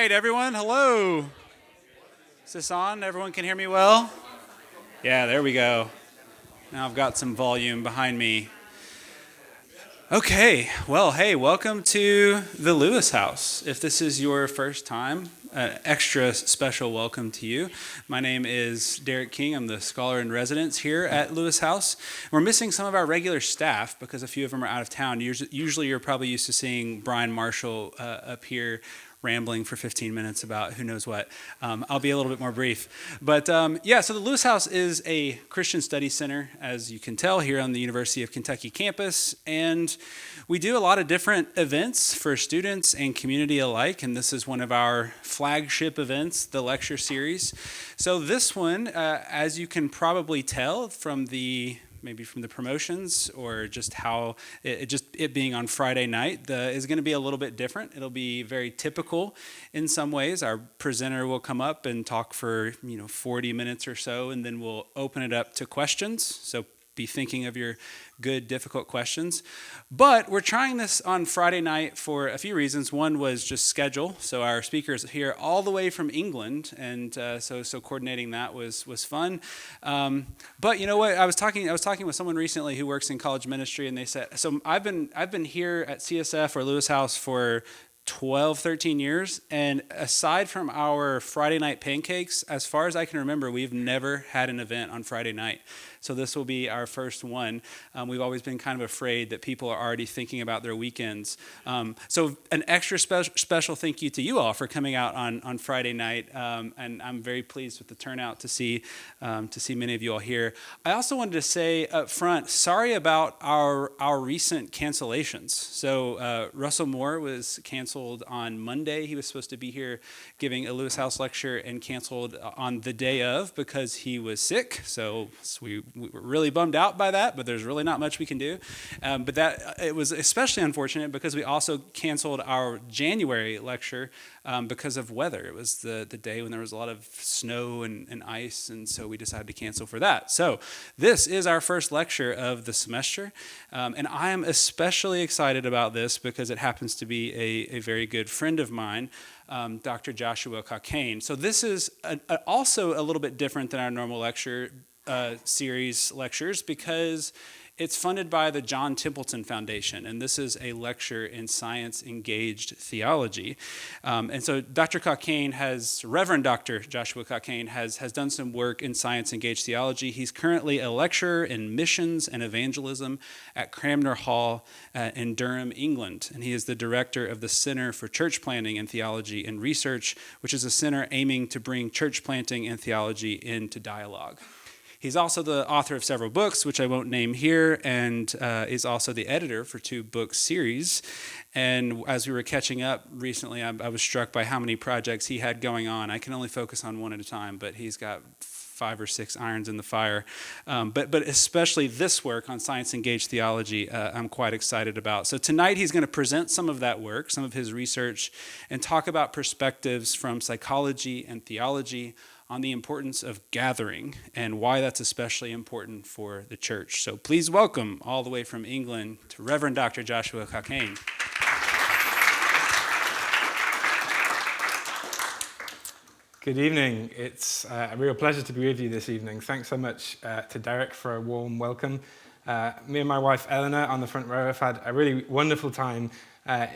right, everyone, hello. Is this on? Everyone can hear me well? Yeah, there we go. Now I've got some volume behind me. Okay, well, hey, welcome to the Lewis House. If this is your first time, an extra special welcome to you. My name is Derek King. I'm the scholar in residence here at Lewis House. We're missing some of our regular staff because a few of them are out of town. Usually you're probably used to seeing Brian Marshall up here rambling for 15 minutes about who knows what. I'll be a little bit more brief. But so the Lewis House is a Christian studies center, as you can tell, here on the University of Kentucky campus. And we do a lot of different events for students and community alike. And this is one of our flagship events, the lecture series. So this one, as you can probably tell from the promotions or just how it being on Friday night is going to be a little bit different. It'll be very typical in some ways. Our presenter will come up and talk for 40 minutes or so, and then we'll open it up to questions. So be thinking of your good, difficult questions. But we're trying this on Friday night for a few reasons. One was just schedule. So our speaker is here all the way from England, and so coordinating that was fun. But you know what? I was talking with someone recently who works in college ministry, and they said, so I've been here at CSF or Lewis House for 12, 13 years, and aside from our Friday night pancakes, as far as I can remember, we've never had an event on Friday night. So this will be our first one. We've always been kind of afraid that people are already thinking about their weekends. So an extra special thank you to you all for coming out on Friday night, and I'm very pleased with the turnout to see many of you all here. I also wanted to say up front, sorry about our recent cancellations. So Russell Moore was canceled on Monday. He was supposed to be here giving a Lewis House lecture and canceled on the day of because he was sick. So we were really bummed out by that, but there's really not much we can do. But it was especially unfortunate because we also canceled our January lecture because of weather. It was the day when there was a lot of snow and ice, and so we decided to cancel for that. So this is our first lecture of the semester, and I am especially excited about this because it happens to be a very good friend of mine, Dr. Joshua Cockayne. So this is also a little bit different than our normal lecture series lectures because it's funded by the John Templeton Foundation, and this is a lecture in science-engaged theology. And so Reverend Dr. Joshua Cockayne has done some work in science-engaged theology. He's currently a lecturer in missions and evangelism at Cranmer Hall in Durham, England. And he is the director of the Center for Church Planting and Theology and Research, which is a center aiming to bring church planting and theology into dialogue. He's also the author of several books, which I won't name here, and is also the editor for 2 book series. And as we were catching up recently, I was struck by how many projects he had going on. I can only focus on one at a time, but he's got 5 or 6 irons in the fire. But especially this work on science-engaged theology, I'm quite excited about. So tonight he's going to present some of that work, some of his research, and talk about perspectives from psychology and theology on the importance of gathering and why that's especially important for the church. So please welcome all the way from England to Reverend Dr. Joshua Cockayne. Good evening. It's a real pleasure to be with you this evening. Thanks so much to Derek for a warm welcome. Me and my wife Eleanor on the front row have had a really wonderful time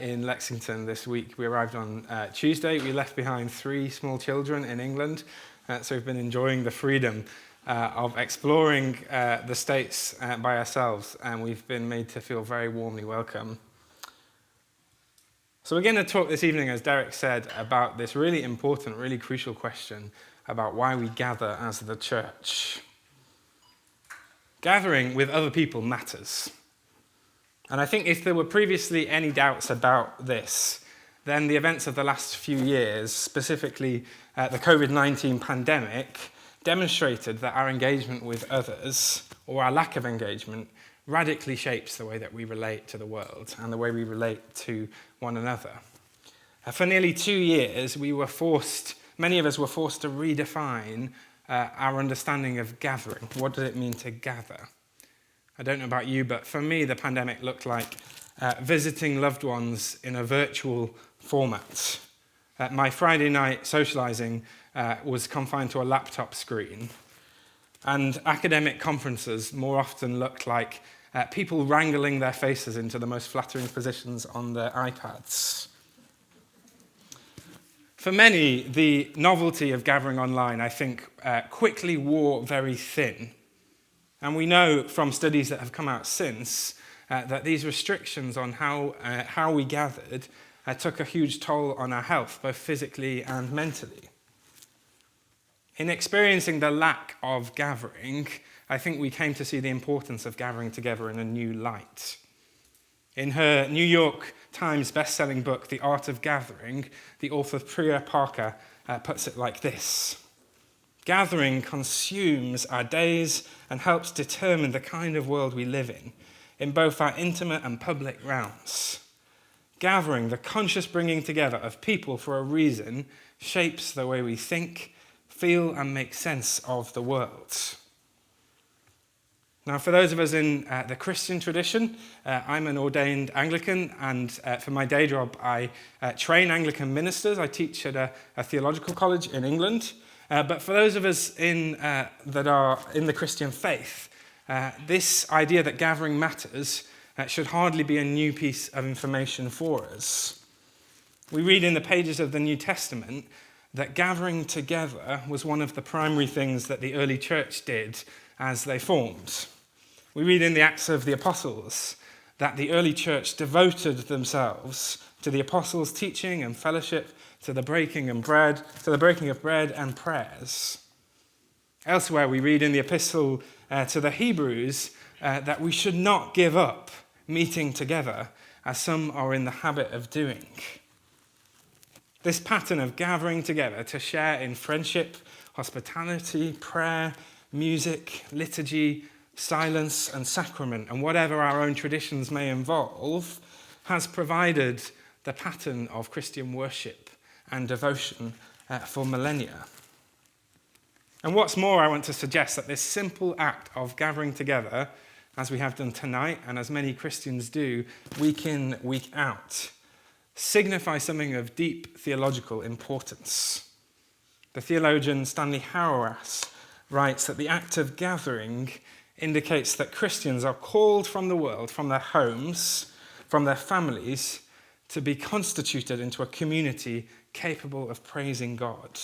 in Lexington this week. We arrived on Tuesday. We left behind 3 small children in England. So we've been enjoying the freedom of exploring the States by ourselves, and we've been made to feel very warmly welcome. So we're going to talk this evening, as Derek said, about this really important, really crucial question about why we gather as the church. Gathering with other people matters. And I think if there were previously any doubts about this, then the events of the last few years, specifically the COVID-19 pandemic, demonstrated that our engagement with others, or our lack of engagement, radically shapes the way that we relate to the world and the way we relate to one another. For nearly 2 years, many of us were forced to redefine our understanding of gathering. What does it mean to gather? I don't know about you, but for me, the pandemic looked like visiting loved ones in a virtual format. my Friday night socialising was confined to a laptop screen, and academic conferences more often looked like people wrangling their faces into the most flattering positions on their iPads. For many, the novelty of gathering online, I think, quickly wore very thin. And we know from studies that have come out since that these restrictions on how we gathered took a huge toll on our health, both physically and mentally. In experiencing the lack of gathering, I think we came to see the importance of gathering together in a new light. In her New York Times best-selling book, The Art of Gathering, the author Priya Parker puts it like this: gathering consumes our days and helps determine the kind of world we live in both our intimate and public realms. Gathering, the conscious bringing together of people for a reason, shapes the way we think, feel, and make sense of the world. Now, for those of us in the Christian tradition, I'm an ordained Anglican, and for my day job, I train Anglican ministers. I teach at a theological college in England. But for those of us that are in the Christian faith, this idea that gathering matters should hardly be a new piece of information for us. We read in the pages of the New Testament that gathering together was one of the primary things that the early church did as they formed. We read in the Acts of the Apostles that the early church devoted themselves to the apostles' teaching and fellowship, to the breaking of bread and prayers. Elsewhere, we read in the epistle to the Hebrews that we should not give up meeting together, as some are in the habit of doing. This pattern of gathering together to share in friendship, hospitality, prayer, music, liturgy, silence, and sacrament, and whatever our own traditions may involve, has provided the pattern of Christian worship and devotion for millennia. And what's more, I want to suggest that this simple act of gathering together, as we have done tonight, and as many Christians do week in, week out, signifies something of deep theological importance. The theologian Stanley Hauerwas writes that the act of gathering indicates that Christians are called from the world, from their homes, from their families, to be constituted into a community capable of praising God.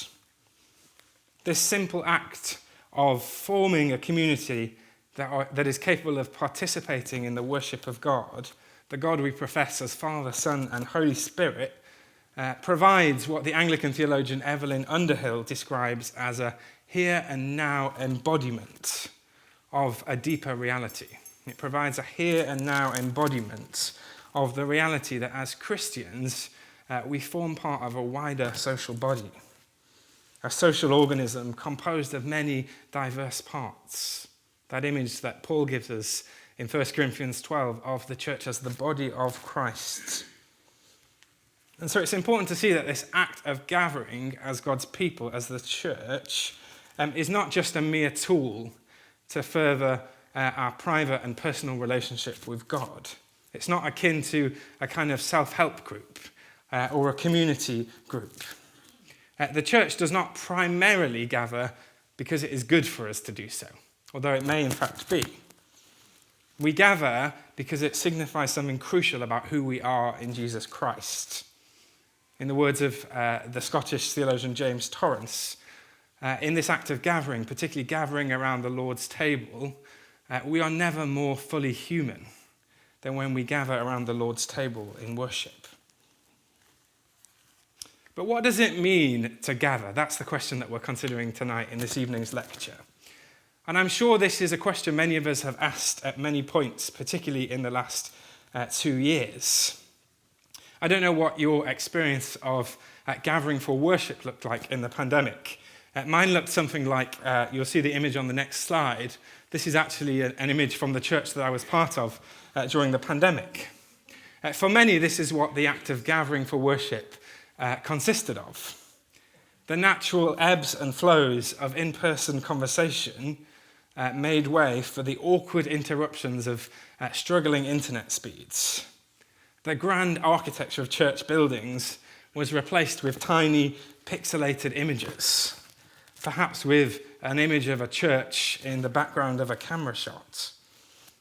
This simple act of forming a community that is capable of participating in the worship of God, the God we profess as Father, Son, and Holy Spirit, provides what the Anglican theologian Evelyn Underhill describes as a here and now embodiment of a deeper reality. It provides a here and now embodiment of the reality that as Christians, we form part of a wider social body, a social organism composed of many diverse parts. That image that Paul gives us in 1 Corinthians 12 of the church as the body of Christ. And so it's important to see that this act of gathering as God's people, as the church, is not just a mere tool to further our private and personal relationship with God. It's not akin to a kind of self-help group or a community group. The church does not primarily gather because it is good for us to do so, although it may in fact be. We gather because it signifies something crucial about who we are in Jesus Christ. In the words of the Scottish theologian James Torrance, in this act of gathering, particularly gathering around the Lord's table, we are never more fully human than when we gather around the Lord's table in worship. But what does it mean to gather? That's the question that we're considering tonight in this evening's lecture. And I'm sure this is a question many of us have asked at many points, particularly in the last 2 years. I don't know what your experience of gathering for worship looked like in the pandemic. Mine looked something like, you'll see the image on the next slide. This is actually an image from the church that I was part of during the pandemic. For many, this is what the act of gathering for worship consisted of. The natural ebbs and flows of in-person conversation made way for the awkward interruptions of struggling internet speeds. The grand architecture of church buildings was replaced with tiny pixelated images, perhaps with an image of a church in the background of a camera shot.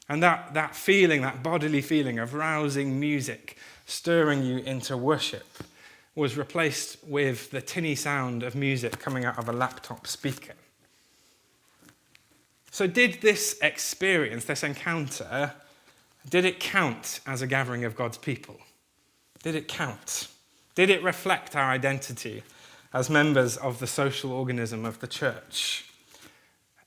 And that feeling, that bodily feeling of rousing music, stirring you into worship, was replaced with the tinny sound of music coming out of a laptop speaker. So did this experience, this encounter, did it count as a gathering of God's people? Did it count? Did it reflect our identity as members of the social organism of the church?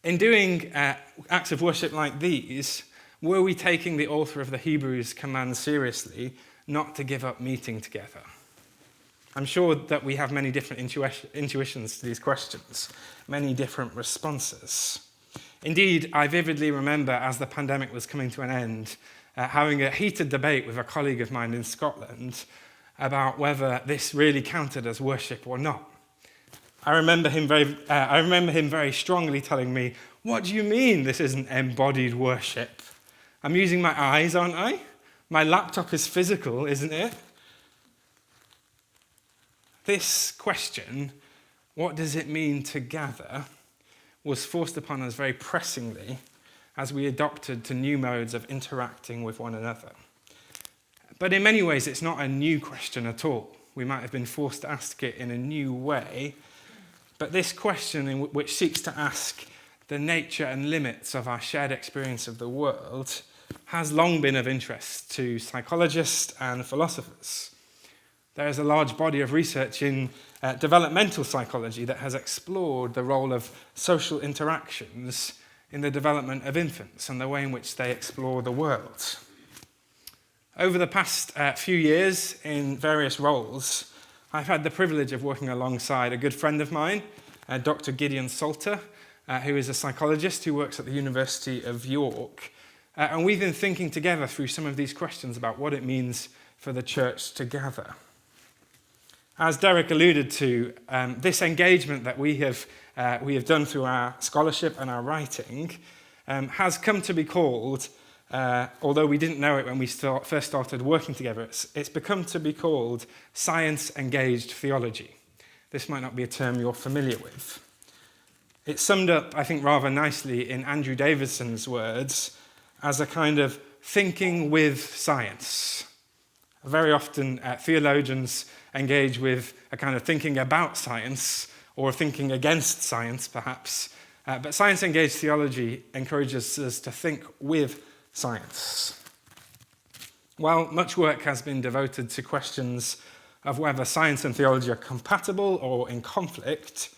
In doing acts of worship like these, were we taking the author of the Hebrews command seriously not to give up meeting together? I'm sure that we have many different intuitions to these questions, many different responses. Indeed, I vividly remember as the pandemic was coming to an end, having a heated debate with a colleague of mine in Scotland about whether this really counted as worship or not. I remember him very strongly telling me, "What do you mean this isn't embodied worship? I'm using my eyes, aren't I? My laptop is physical, isn't it?" This question, what does it mean to gather, was forced upon us very pressingly as we adopted to new modes of interacting with one another. But in many ways, it's not a new question at all. We might have been forced to ask it in a new way, but this question, which seeks to ask the nature and limits of our shared experience of the world, has long been of interest to psychologists and philosophers. There is a large body of research in developmental psychology that has explored the role of social interactions in the development of infants and the way in which they explore the world. Over the past few years, in various roles, I've had the privilege of working alongside a good friend of mine, Dr. Gideon Salter, who is a psychologist who works at the University of York. And we've been thinking together through some of these questions about what it means for the church to gather. As Derek alluded to, this engagement that we have done through our scholarship and our writing has come to be called, although we didn't know it when we first started working together, it's become to be called science-engaged theology. This might not be a term you're familiar with. It's summed up, I think, rather nicely in Andrew Davidson's words as a kind of thinking with science. Very often, theologians engage with a kind of thinking about science or thinking against science, perhaps. But science-engaged theology encourages us to think with science. While much work has been devoted to questions of whether science and theology are compatible or in conflict,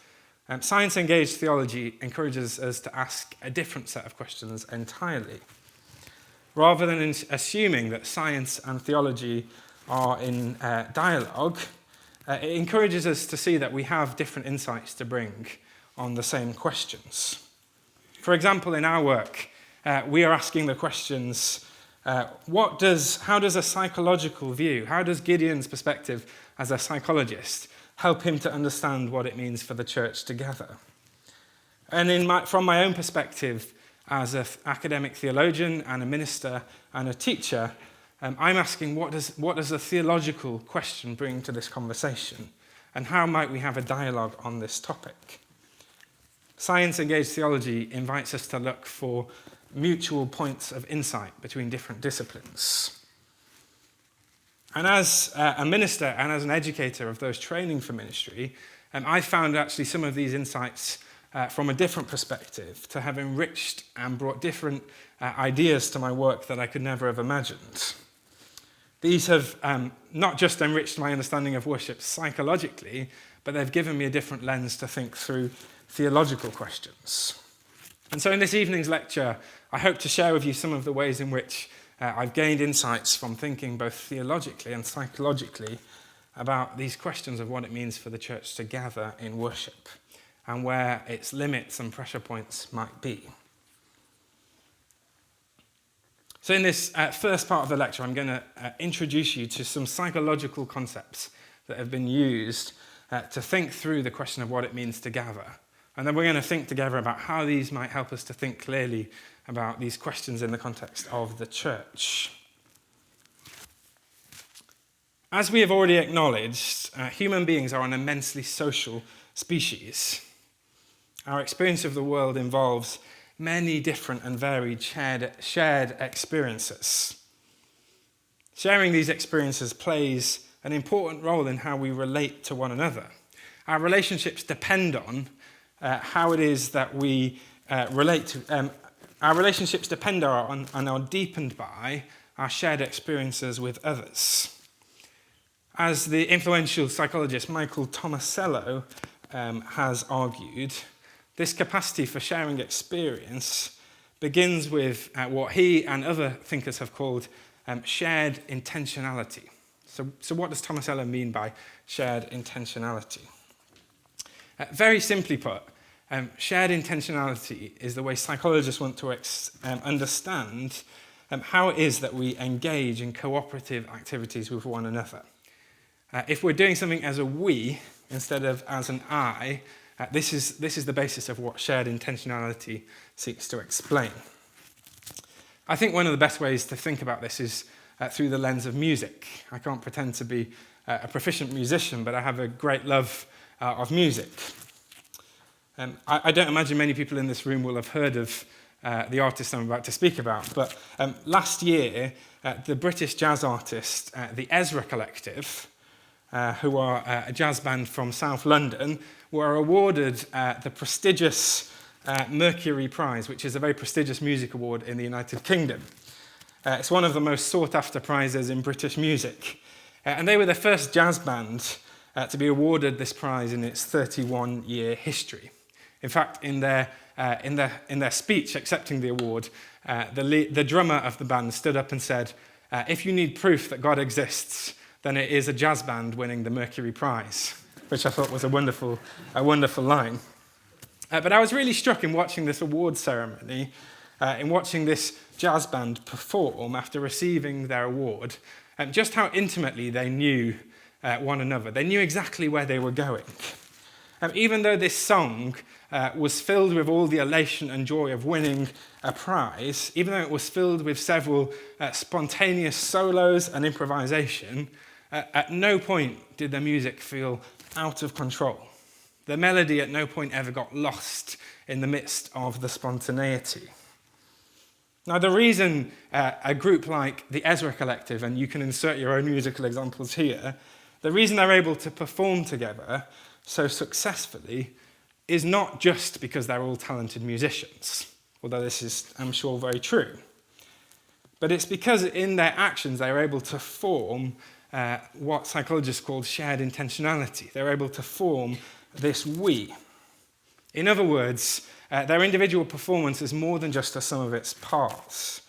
science-engaged theology encourages us to ask a different set of questions entirely. Rather than assuming that science and theology are in dialogue, it encourages us to see that we have different insights to bring on the same questions. For example, in our work, we are asking the questions, how does a psychological view, how does Gideon's perspective as a psychologist help him to understand what it means for the church to gather? And from my own perspective, as an academic theologian and a minister and a teacher, I'm asking what does a theological question bring to this conversation, and how might we have a dialogue on this topic? Science-engaged theology invites us to look for mutual points of insight between different disciplines. And as a minister and as an educator of those training for ministry, I found actually some of these insights from a different perspective to have enriched and brought different ideas to my work that I could never have imagined. These have not just enriched my understanding of worship psychologically, but they've given me a different lens to think through theological questions. And so in this evening's lecture, I hope to share with you some of the ways in which I've gained insights from thinking both theologically and psychologically about these questions of what it means for the church to gather in worship and where its limits and pressure points might be. So in this first part of the lecture, I'm going to introduce you to some psychological concepts that have been used to think through the question of what it means to gather. And then we're going to think together about how these might help us to think clearly about these questions in the context of the church. As we have already acknowledged, human beings are an immensely social species. Our experience of the world involves many different and varied shared experiences. Sharing these experiences plays an important role in how we relate to one another. Our relationships depend on how it is that we relate to. Our relationships depend on and are deepened by our shared experiences with others. As the influential psychologist Michael Tomasello has argued, this capacity for sharing experience begins with what he and other thinkers have called shared intentionality. So what does Tomasello mean by shared intentionality? Very simply put, shared intentionality is the way psychologists want to understand how it is that we engage in cooperative activities with one another. If we're doing something as a we instead of as an I, this is the basis of what shared intentionality seeks to explain. I think one of the best ways to think about this is through the lens of music. I can't pretend to be a proficient musician, but I have a great love of music. I don't imagine many people in this room will have heard of the artist I'm about to speak about, but last year, the British jazz artist, the Ezra Collective, who are a jazz band from South London, were awarded the prestigious Mercury Prize, which is a very prestigious music award in the United Kingdom. It's one of the most sought-after prizes in British music. And they were the first jazz band to be awarded this prize in its 31-year history. In fact, in their speech accepting the award, the drummer of the band stood up and said, "If you need proof that God exists, then it is a jazz band winning the Mercury Prize," which I thought was a wonderful line. But I was really struck in watching this award ceremony, in watching this jazz band perform after receiving their award, just how intimately they knew one another. They knew exactly where they were going. Even though this song was filled with all the elation and joy of winning a prize, even though it was filled with several spontaneous solos and improvisation, at no point did the music feel out of control. The melody at no point ever got lost in the midst of the spontaneity. Now, the reason a group like the Ezra Collective, and you can insert your own musical examples here, the reason they're able to perform together so successfully is not just because they're all talented musicians, although this is, I'm sure, very true. But it's because in their actions they're able to form what psychologists call shared intentionality. They're able to form this we. In other words, their individual performance is more than just a sum of its parts.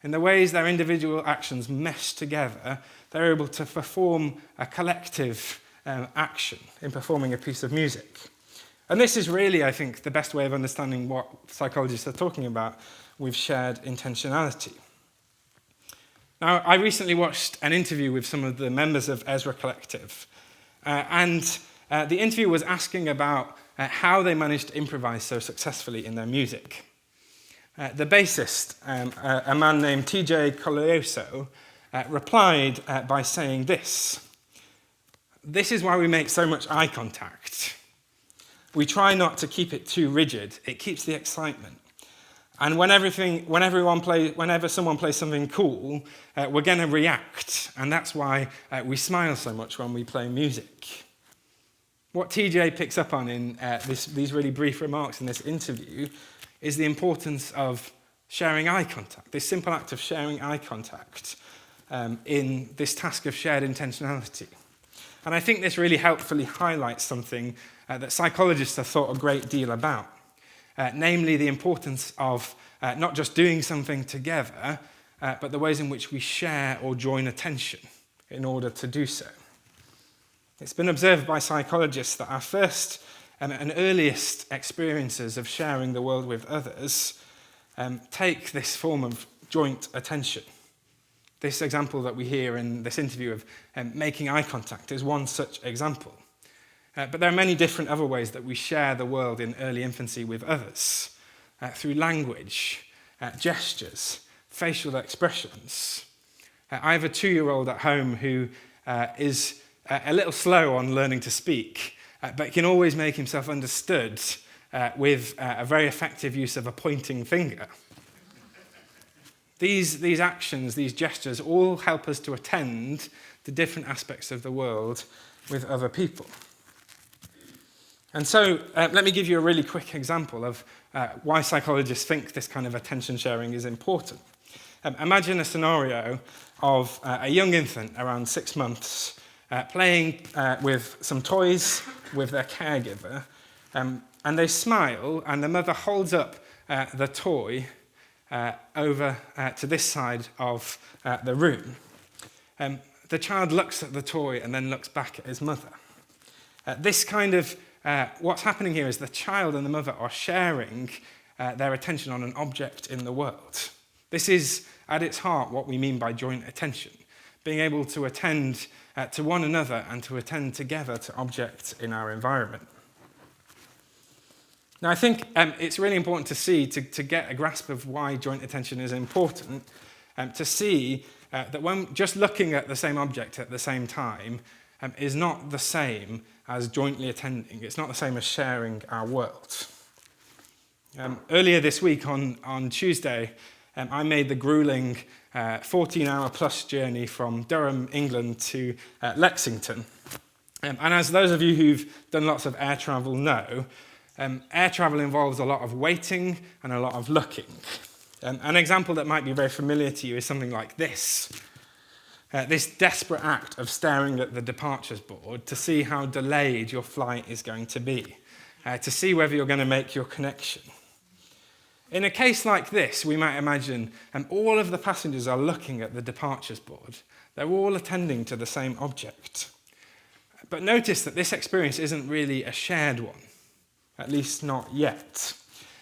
In the ways their individual actions mesh together, they're able to perform a collective action in performing a piece of music. And this is really, I think, the best way of understanding what psychologists are talking about with shared intentionality. Now, I recently watched an interview with some of the members of Ezra Collective, and the interview was asking about how they managed to improvise so successfully in their music. The bassist, a man named TJ Colioso, replied by saying this: "This is why we make so much eye contact. We try not to keep it too rigid. It keeps the excitement. And whenever someone plays something cool, we're going to react. And that's why we smile so much when we play music." What TJ picks up on in these really brief remarks in this interview is the importance of sharing eye contact, this simple act of sharing eye contact in this task of shared intentionality. And I think this really helpfully highlights something that psychologists have thought a great deal about, namely the importance of not just doing something together, but the ways in which we share or join attention in order to do so. It's been observed by psychologists that our first and earliest experiences of sharing the world with others take this form of joint attention. This example that we hear in this interview of making eye contact is one such example. But there are many different other ways that we share the world in early infancy with others, through language, gestures, facial expressions. I have a 2-year-old at home who is a little slow on learning to speak, but can always make himself understood with a very effective use of a pointing finger. These actions, these gestures, all help us to attend to different aspects of the world with other people. And so let me give you a really quick example of why psychologists think this kind of attention sharing is important. Imagine a scenario of a young infant around 6 months playing with some toys with their caregiver, and they smile, and the mother holds up the toy over to this side of the room. The child looks at the toy and then looks back at his mother. What's happening here is the child and the mother are sharing their attention on an object in the world. This is, at its heart, what we mean by joint attention, being able to attend to one another and to attend together to objects in our environment. Now, I think it's really important to see, to get a grasp of why joint attention is important, to see that when just looking at the same object at the same time is not the same as jointly attending. It's not the same as sharing our world. Earlier this week, on Tuesday, I made the grueling 14-hour-plus journey from Durham, England to Lexington. And as those of you who've done lots of air travel know, air travel involves a lot of waiting and a lot of looking. An example that might be very familiar to you is something like this. This desperate act of staring at the departures board to see how delayed your flight is going to be, to see whether you're going to make your connection. In a case like this, we might imagine all of the passengers are looking at the departures board. They're all attending to the same object. But notice that this experience isn't really a shared one, at least not yet.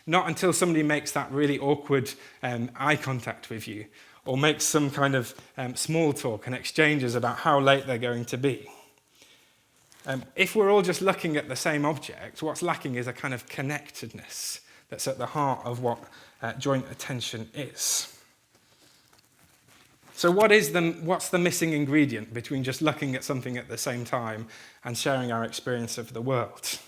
Not until somebody makes that really awkward eye contact with you, or makes some kind of small talk and exchanges about how late they're going to be. If we're all just looking at the same object, what's lacking is a kind of connectedness that's at the heart of what joint attention is. So what's the missing ingredient between just looking at something at the same time and sharing our experience of the world?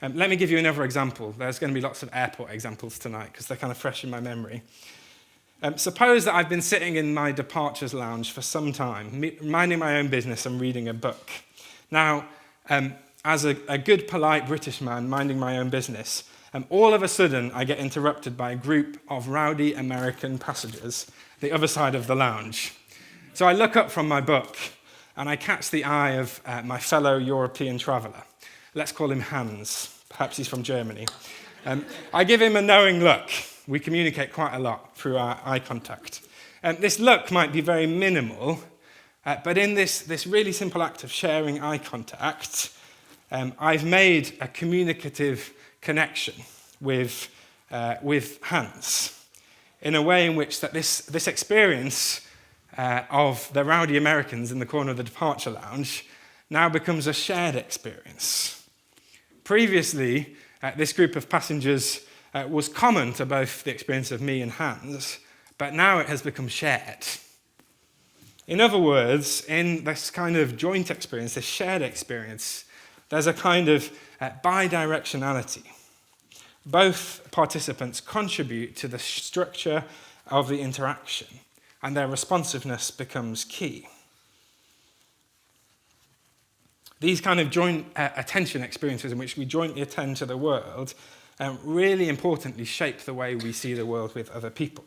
Let me give you another example. There's going to be lots of airport examples tonight because they're kind of fresh in my memory. Suppose that I've been sitting in my departures lounge for some time, minding my own business and reading a book. Now, as a good, polite British man minding my own business, all of a sudden I get interrupted by a group of rowdy American passengers, the other side of the lounge. So I look up from my book and I catch the eye of my fellow European traveller. Let's call him Hans. Perhaps he's from Germany. I give him a knowing look. We communicate quite a lot through our eye contact. This look might be very minimal, but in this really simple act of sharing eye contact, I've made a communicative connection with Hans in a way in which that this experience of the rowdy Americans in the corner of the departure lounge now becomes a shared experience. Previously, this group of passengers was common to both the experience of me and Hans, but now it has become shared. In other words, in this kind of joint experience, this shared experience, there's a kind of bidirectionality. Both participants contribute to the structure of the interaction, and their responsiveness becomes key. These kind of joint attention experiences in which we jointly attend to the world really importantly shape the way we see the world with other people.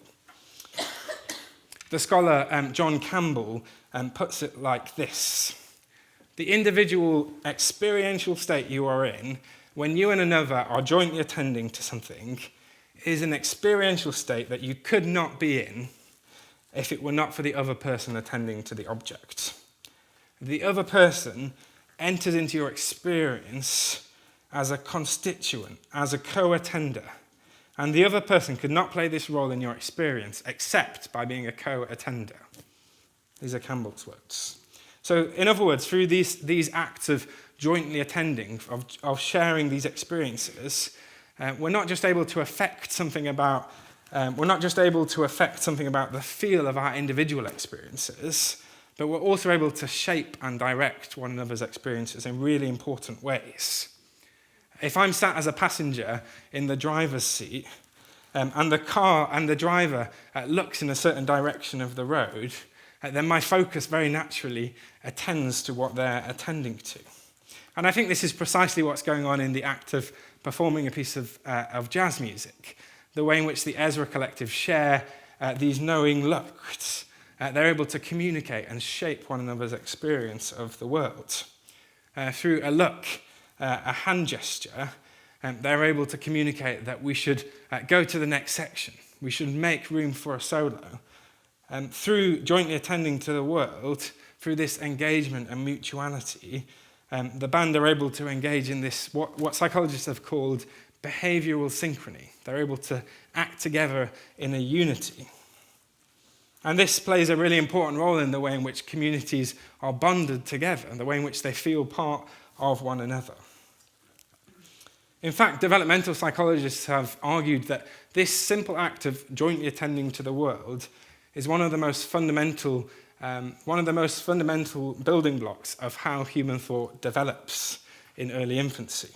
The scholar John Campbell puts it like this. The individual experiential state you are in when you and another are jointly attending to something is an experiential state that you could not be in if it were not for the other person attending to the object. The other person enters into your experience as a constituent, as a co-attender. And the other person could not play this role in your experience except by being a co-attender. These are Campbell's words. So, in other words, through these acts of jointly attending, of sharing these experiences, we're not just able to affect something about the feel of our individual experiences, but we're also able to shape and direct one another's experiences in really important ways. If I'm sat as a passenger in the driver's seat, and the car and the driver looks in a certain direction of the road, then my focus very naturally attends to what they're attending to. And I think this is precisely what's going on in the act of performing a piece of jazz music, the way in which the Ezra Collective share these knowing looks. They're able to communicate and shape one another's experience of the world. Through a look, a hand gesture, they're able to communicate that we should go to the next section. We should make room for a solo. Through jointly attending to the world, through this engagement and mutuality, the band are able to engage in this, what psychologists have called behavioral synchrony. They're able to act together in a unity. And this plays a really important role in the way in which communities are bonded together, and the way in which they feel part of one another. In fact, developmental psychologists have argued that this simple act of jointly attending to the world is one of the most fundamental building blocks of how human thought develops in early infancy.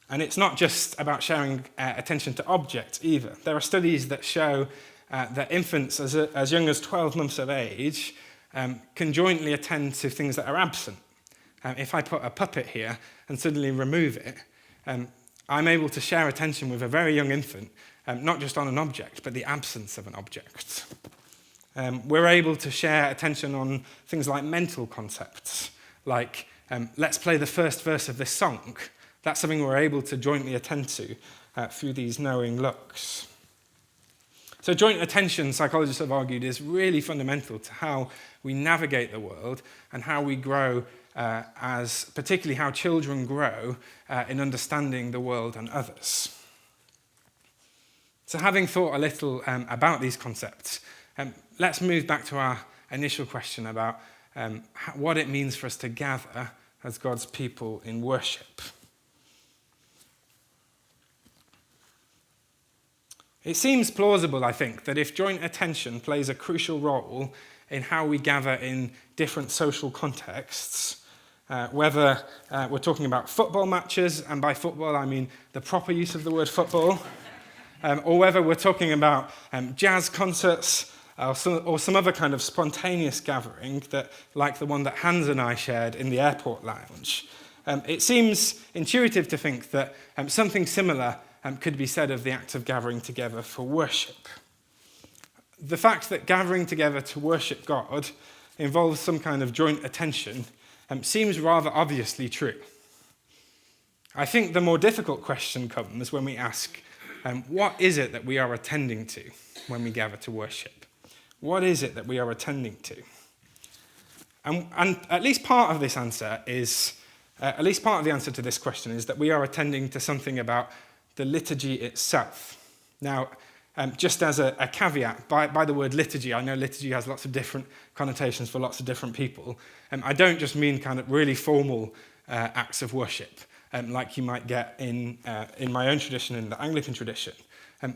And it's not just about sharing attention to objects either. There are studies that show that infants as young as 12 months of age can jointly attend to things that are absent. If I put a puppet here and suddenly remove it, I'm able to share attention with a very young infant, not just on an object, but the absence of an object. We're able to share attention on things like mental concepts, like let's play the first verse of this song. That's something we're able to jointly attend to through these knowing looks. So joint attention, psychologists have argued, is really fundamental to how we navigate the world and how we grow particularly how children grow in understanding the world and others. So having thought a little about these concepts, let's move back to our initial question about what it means for us to gather as God's people in worship. It seems plausible, I think, that if joint attention plays a crucial role in how we gather in different social contexts, whether we're talking about football matches, and by football I mean the proper use of the word football, or whether we're talking about jazz concerts or some other kind of spontaneous gathering, like the one that Hans and I shared in the airport lounge. It seems intuitive to think that something similar could be said of the act of gathering together for worship. The fact that gathering together to worship God involves some kind of joint attention seems rather obviously true. I think the more difficult question comes when we ask, what is it that we are attending to when we gather to worship? What is it that we are attending to? And at least part of this answer is, at least part of the answer to this question is that we are attending to something about the liturgy itself. Now, just as a caveat, by the word liturgy, I know liturgy has lots of different connotations for lots of different people. I don't just mean kind of really formal acts of worship, like you might get in my own tradition, in the Anglican tradition.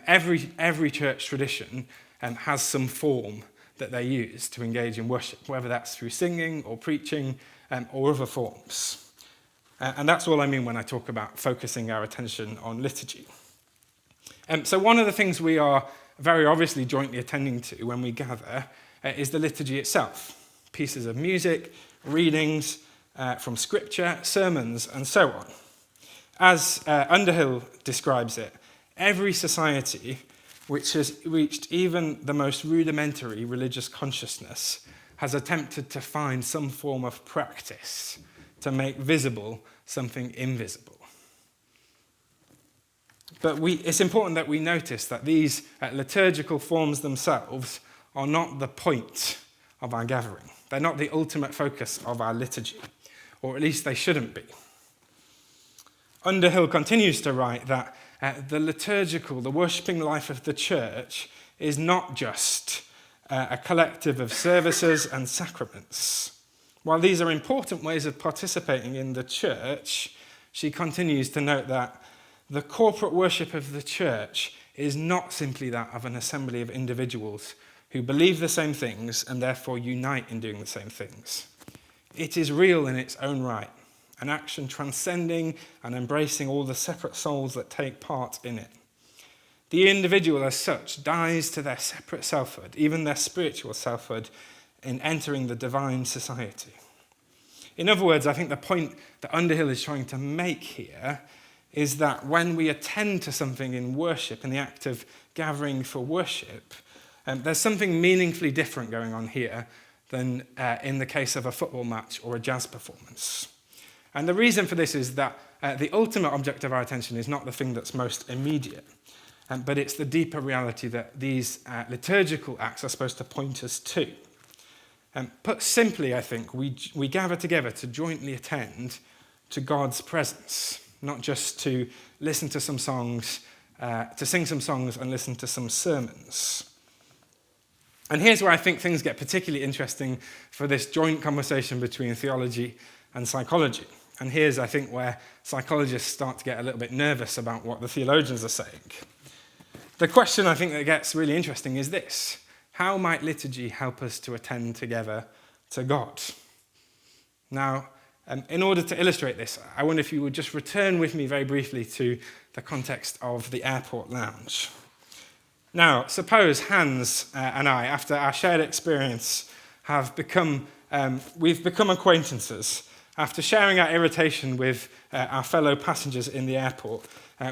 Every church tradition has some form that they use to engage in worship, whether that's through singing or preaching or other forms. And that's all I mean when I talk about focusing our attention on liturgy. So one of the things we are very obviously jointly attending to when we gather is the liturgy itself. Pieces of music, readings from scripture, sermons, and so on. As Underhill describes it, every society which has reached even the most rudimentary religious consciousness has attempted to find some form of practice to make visible something invisible. But it's important that we notice that these liturgical forms themselves are not the point of our gathering. They're not the ultimate focus of our liturgy, or at least they shouldn't be. Underhill continues to write that the worshipping life of the church is not just a collective of services and sacraments. While these are important ways of participating in the church, she continues to note that the corporate worship of the church is not simply that of an assembly of individuals who believe the same things and therefore unite in doing the same things. It is real in its own right, an action transcending and embracing all the separate souls that take part in it. The individual as such dies to their separate selfhood, even their spiritual selfhood, in entering the divine society. In other words, I think the point that Underhill is trying to make here is that when we attend to something in worship, in the act of gathering for worship, there's something meaningfully different going on here than in the case of a football match or a jazz performance. And the reason for this is that the ultimate object of our attention is not the thing that's most immediate, but it's the deeper reality that these liturgical acts are supposed to point us to. Put simply, I think, we gather together to jointly attend to God's presence, not just to listen to some songs, to sing some songs and listen to some sermons. And here's where I think things get particularly interesting for this joint conversation between theology and psychology. And here's, I think, where psychologists start to get a little bit nervous about what the theologians are saying. The question I think that gets really interesting is this: how might liturgy help us to attend together to God? Now, in order to illustrate this, I wonder if you would just return with me very briefly to the context of the airport lounge. Now, suppose Hans and I, after our shared experience, we've become acquaintances. After sharing our irritation with our fellow passengers in the airport,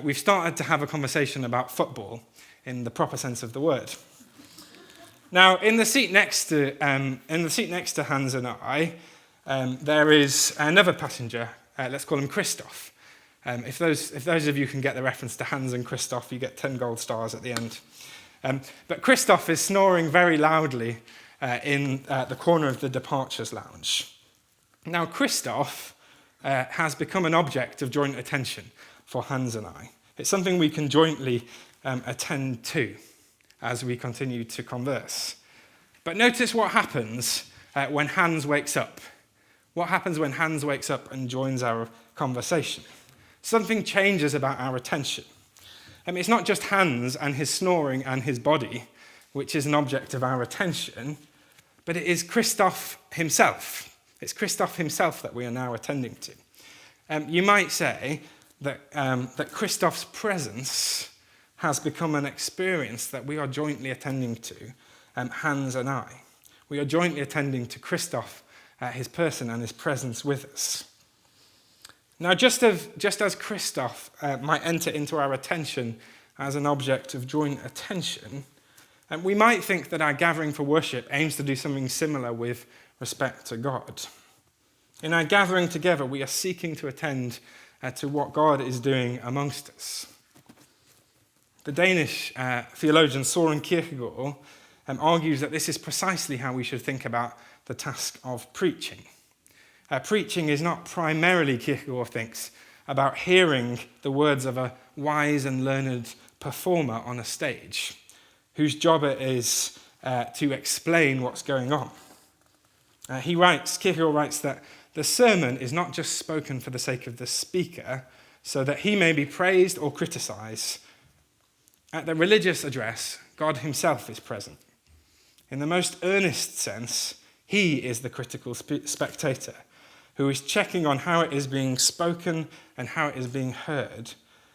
we've started to have a conversation about football in the proper sense of the word. Now, in the seat next to Hans and I, there is another passenger. Let's call him Christoph. If those of you can get the reference to Hans and Christoph, you get 10 gold stars at the end. But Christoph is snoring very loudly in the corner of the departures lounge. Now, Christoph has become an object of joint attention for Hans and I. It's something we can jointly attend to as we continue to converse. But notice what happens when Hans wakes up. What happens when Hans wakes up and joins our conversation? Something changes about our attention. It's not just Hans and his snoring and his body, which is an object of our attention, but it is Christoph himself. It's Christoph himself that we are now attending to. You might say that Christoph's presence has become an experience that we are jointly attending to, Hans and I. We are jointly attending to Christoph, his person and his presence with us. Now, just as Christoph might enter into our attention as an object of joint attention, we might think that our gathering for worship aims to do something similar with respect to God. In our gathering together, we are seeking to attend to what God is doing amongst us. The Danish theologian Søren Kierkegaard argues that this is precisely how we should think about the task of preaching. Preaching is not primarily, Kierkegaard thinks, about hearing the words of a wise and learned performer on a stage, whose job it is to explain what's going on. Kierkegaard writes that the sermon is not just spoken for the sake of the speaker, so that he may be praised or criticized. At the religious address, God himself is present. In the most earnest sense, he is the critical spectator, who is checking on how it is being spoken and how it is being heard.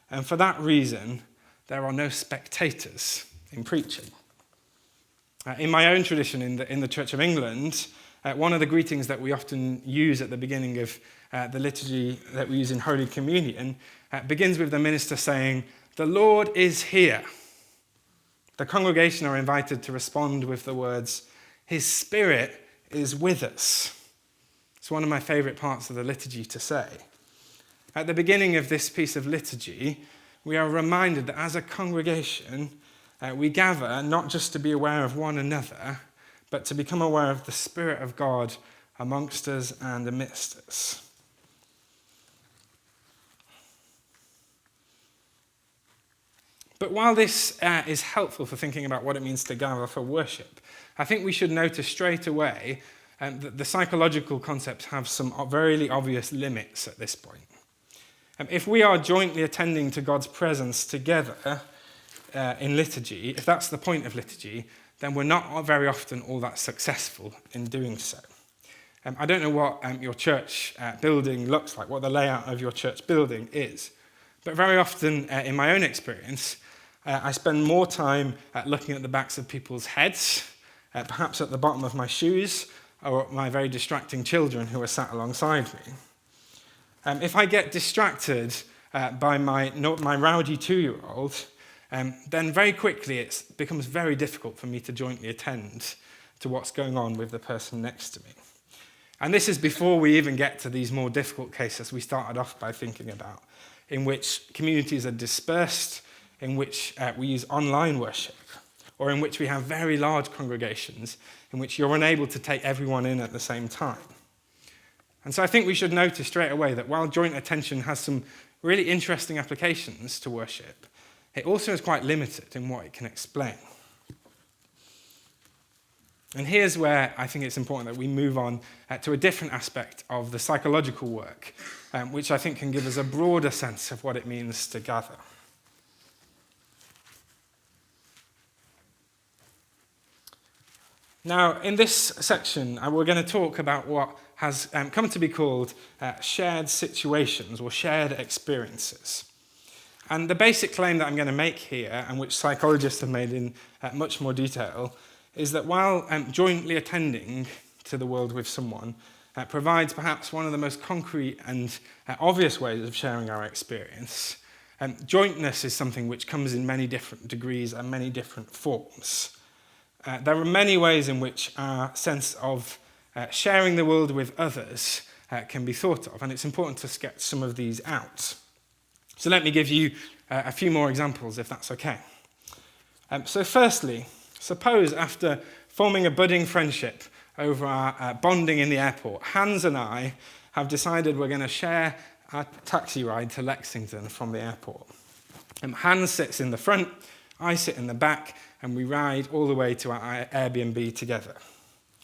And for that reason, there are no spectators in preaching. In my own tradition in the Church of England, one of the greetings that we often use at the beginning of the liturgy that we use in Holy Communion begins with the minister saying, "The Lord is here." The congregation are invited to respond with the words, "His Spirit is with us." It's one of my favourite parts of the liturgy to say. At the beginning of this piece of liturgy, we are reminded that as a congregation, we gather not just to be aware of one another, but to become aware of the Spirit of God amongst us and amidst us. But while this is helpful for thinking about what it means to gather for worship, I think we should notice straight away that the psychological concepts have some very obvious limits at this point. If we are jointly attending to God's presence together in liturgy, if that's the point of liturgy, then we're not very often all that successful in doing so. I don't know what your church building looks like, what the layout of your church building is, but very often in my own experience, I spend more time looking at the backs of people's heads, perhaps at the bottom of my shoes, or at my very distracting children who are sat alongside me. If I get distracted by my rowdy 2-year-old, then very quickly it becomes very difficult for me to jointly attend to what's going on with the person next to me. And this is before we even get to these more difficult cases we started off by thinking about, in which communities are dispersed, in which we use online worship, or in which we have very large congregations, in which you're unable to take everyone in at the same time. And so I think we should notice straight away that while joint attention has some really interesting applications to worship, it also is quite limited in what it can explain. And here's where I think it's important that we move on to a different aspect of the psychological work, which I think can give us a broader sense of what it means to gather. Now, in this section, we're going to talk about what has come to be called shared situations or shared experiences. And the basic claim that I'm going to make here, and which psychologists have made in much more detail, is that while jointly attending to the world with someone provides perhaps one of the most concrete and obvious ways of sharing our experience, jointness is something which comes in many different degrees and many different forms. There are many ways in which our sense of sharing the world with others can be thought of, and it's important to sketch some of these out. So let me give you a few more examples, if that's okay. So firstly, suppose after forming a budding friendship over our bonding in the airport, Hans and I have decided we're going to share our taxi ride to Lexington from the airport. Hans sits in the front, I sit in the back, and we ride all the way to our Airbnb together.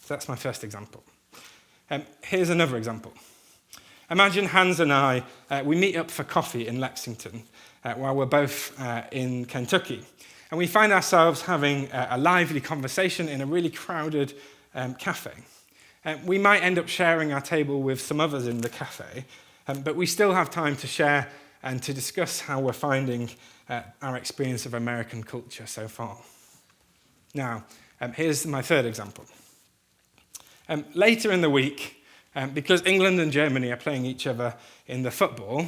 So that's my first example. Here's another example. Imagine Hans and I, we meet up for coffee in Lexington while we're both in Kentucky. And we find ourselves having a lively conversation in a really crowded cafe. We might end up sharing our table with some others in the cafe, but we still have time to share and to discuss how we're finding our experience of American culture so far. Now, here's my third example. Later in the week, because England and Germany are playing each other in the football,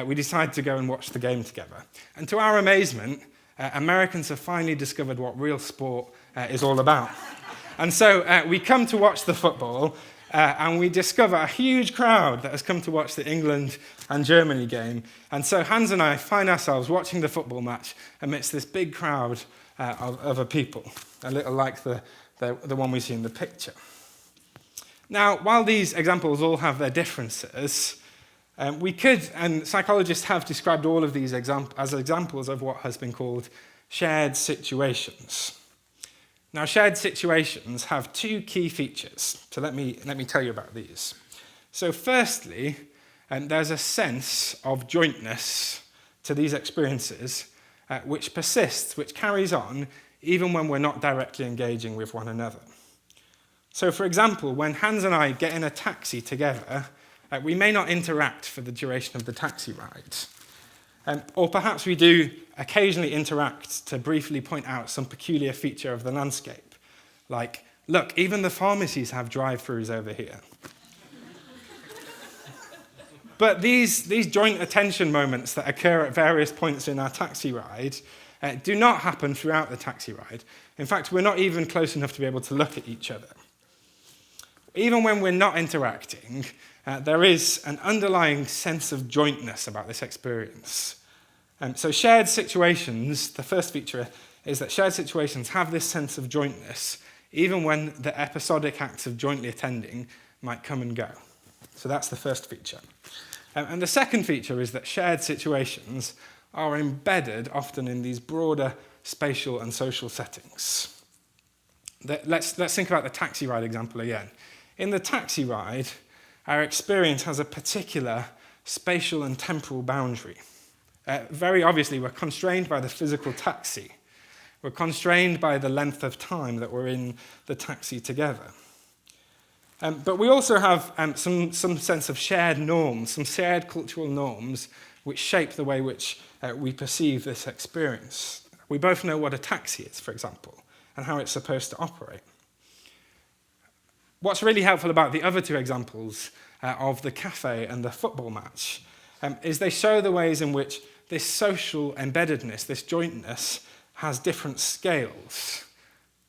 we decide to go and watch the game together. And to our amazement, Americans have finally discovered what real sport is all about. And so we come to watch the football, and we discover a huge crowd that has come to watch the England and Germany game. And so Hans and I find ourselves watching the football match amidst this big crowd of other people, a little like the one we see in the picture. Now, while these examples all have their differences, we could, and psychologists have described all of these as examples of what has been called shared situations. Now, shared situations have two key features, so let me tell you about these. So firstly, there's a sense of jointness to these experiences which persists, which carries on, even when we're not directly engaging with one another. So, for example, when Hans and I get in a taxi together, we may not interact for the duration of the taxi ride. Or perhaps we do occasionally interact to briefly point out some peculiar feature of the landscape. Like, look, even the pharmacies have drive-thrus over here. But these joint attention moments that occur at various points in our taxi ride do not happen throughout the taxi ride. In fact, we're not even close enough to be able to look at each other. Even when we're not interacting, there is an underlying sense of jointness about this experience. So shared situations, the first feature is that shared situations have this sense of jointness, even when the episodic acts of jointly attending might come and go. So that's the first feature. And the second feature is that shared situations are embedded often in these broader spatial and social settings. Let's think about the taxi ride example again. In the taxi ride, our experience has a particular spatial and temporal boundary. Very obviously, we're constrained by the physical taxi. We're constrained by the length of time that we're in the taxi together. But we also have some sense of shared norms, some shared cultural norms which shape the way which we perceive this experience. We both know what a taxi is, for example, and how it's supposed to operate. What's really helpful about the other two examples of the cafe and the football match is they show the ways in which this social embeddedness, this jointness, has different scales.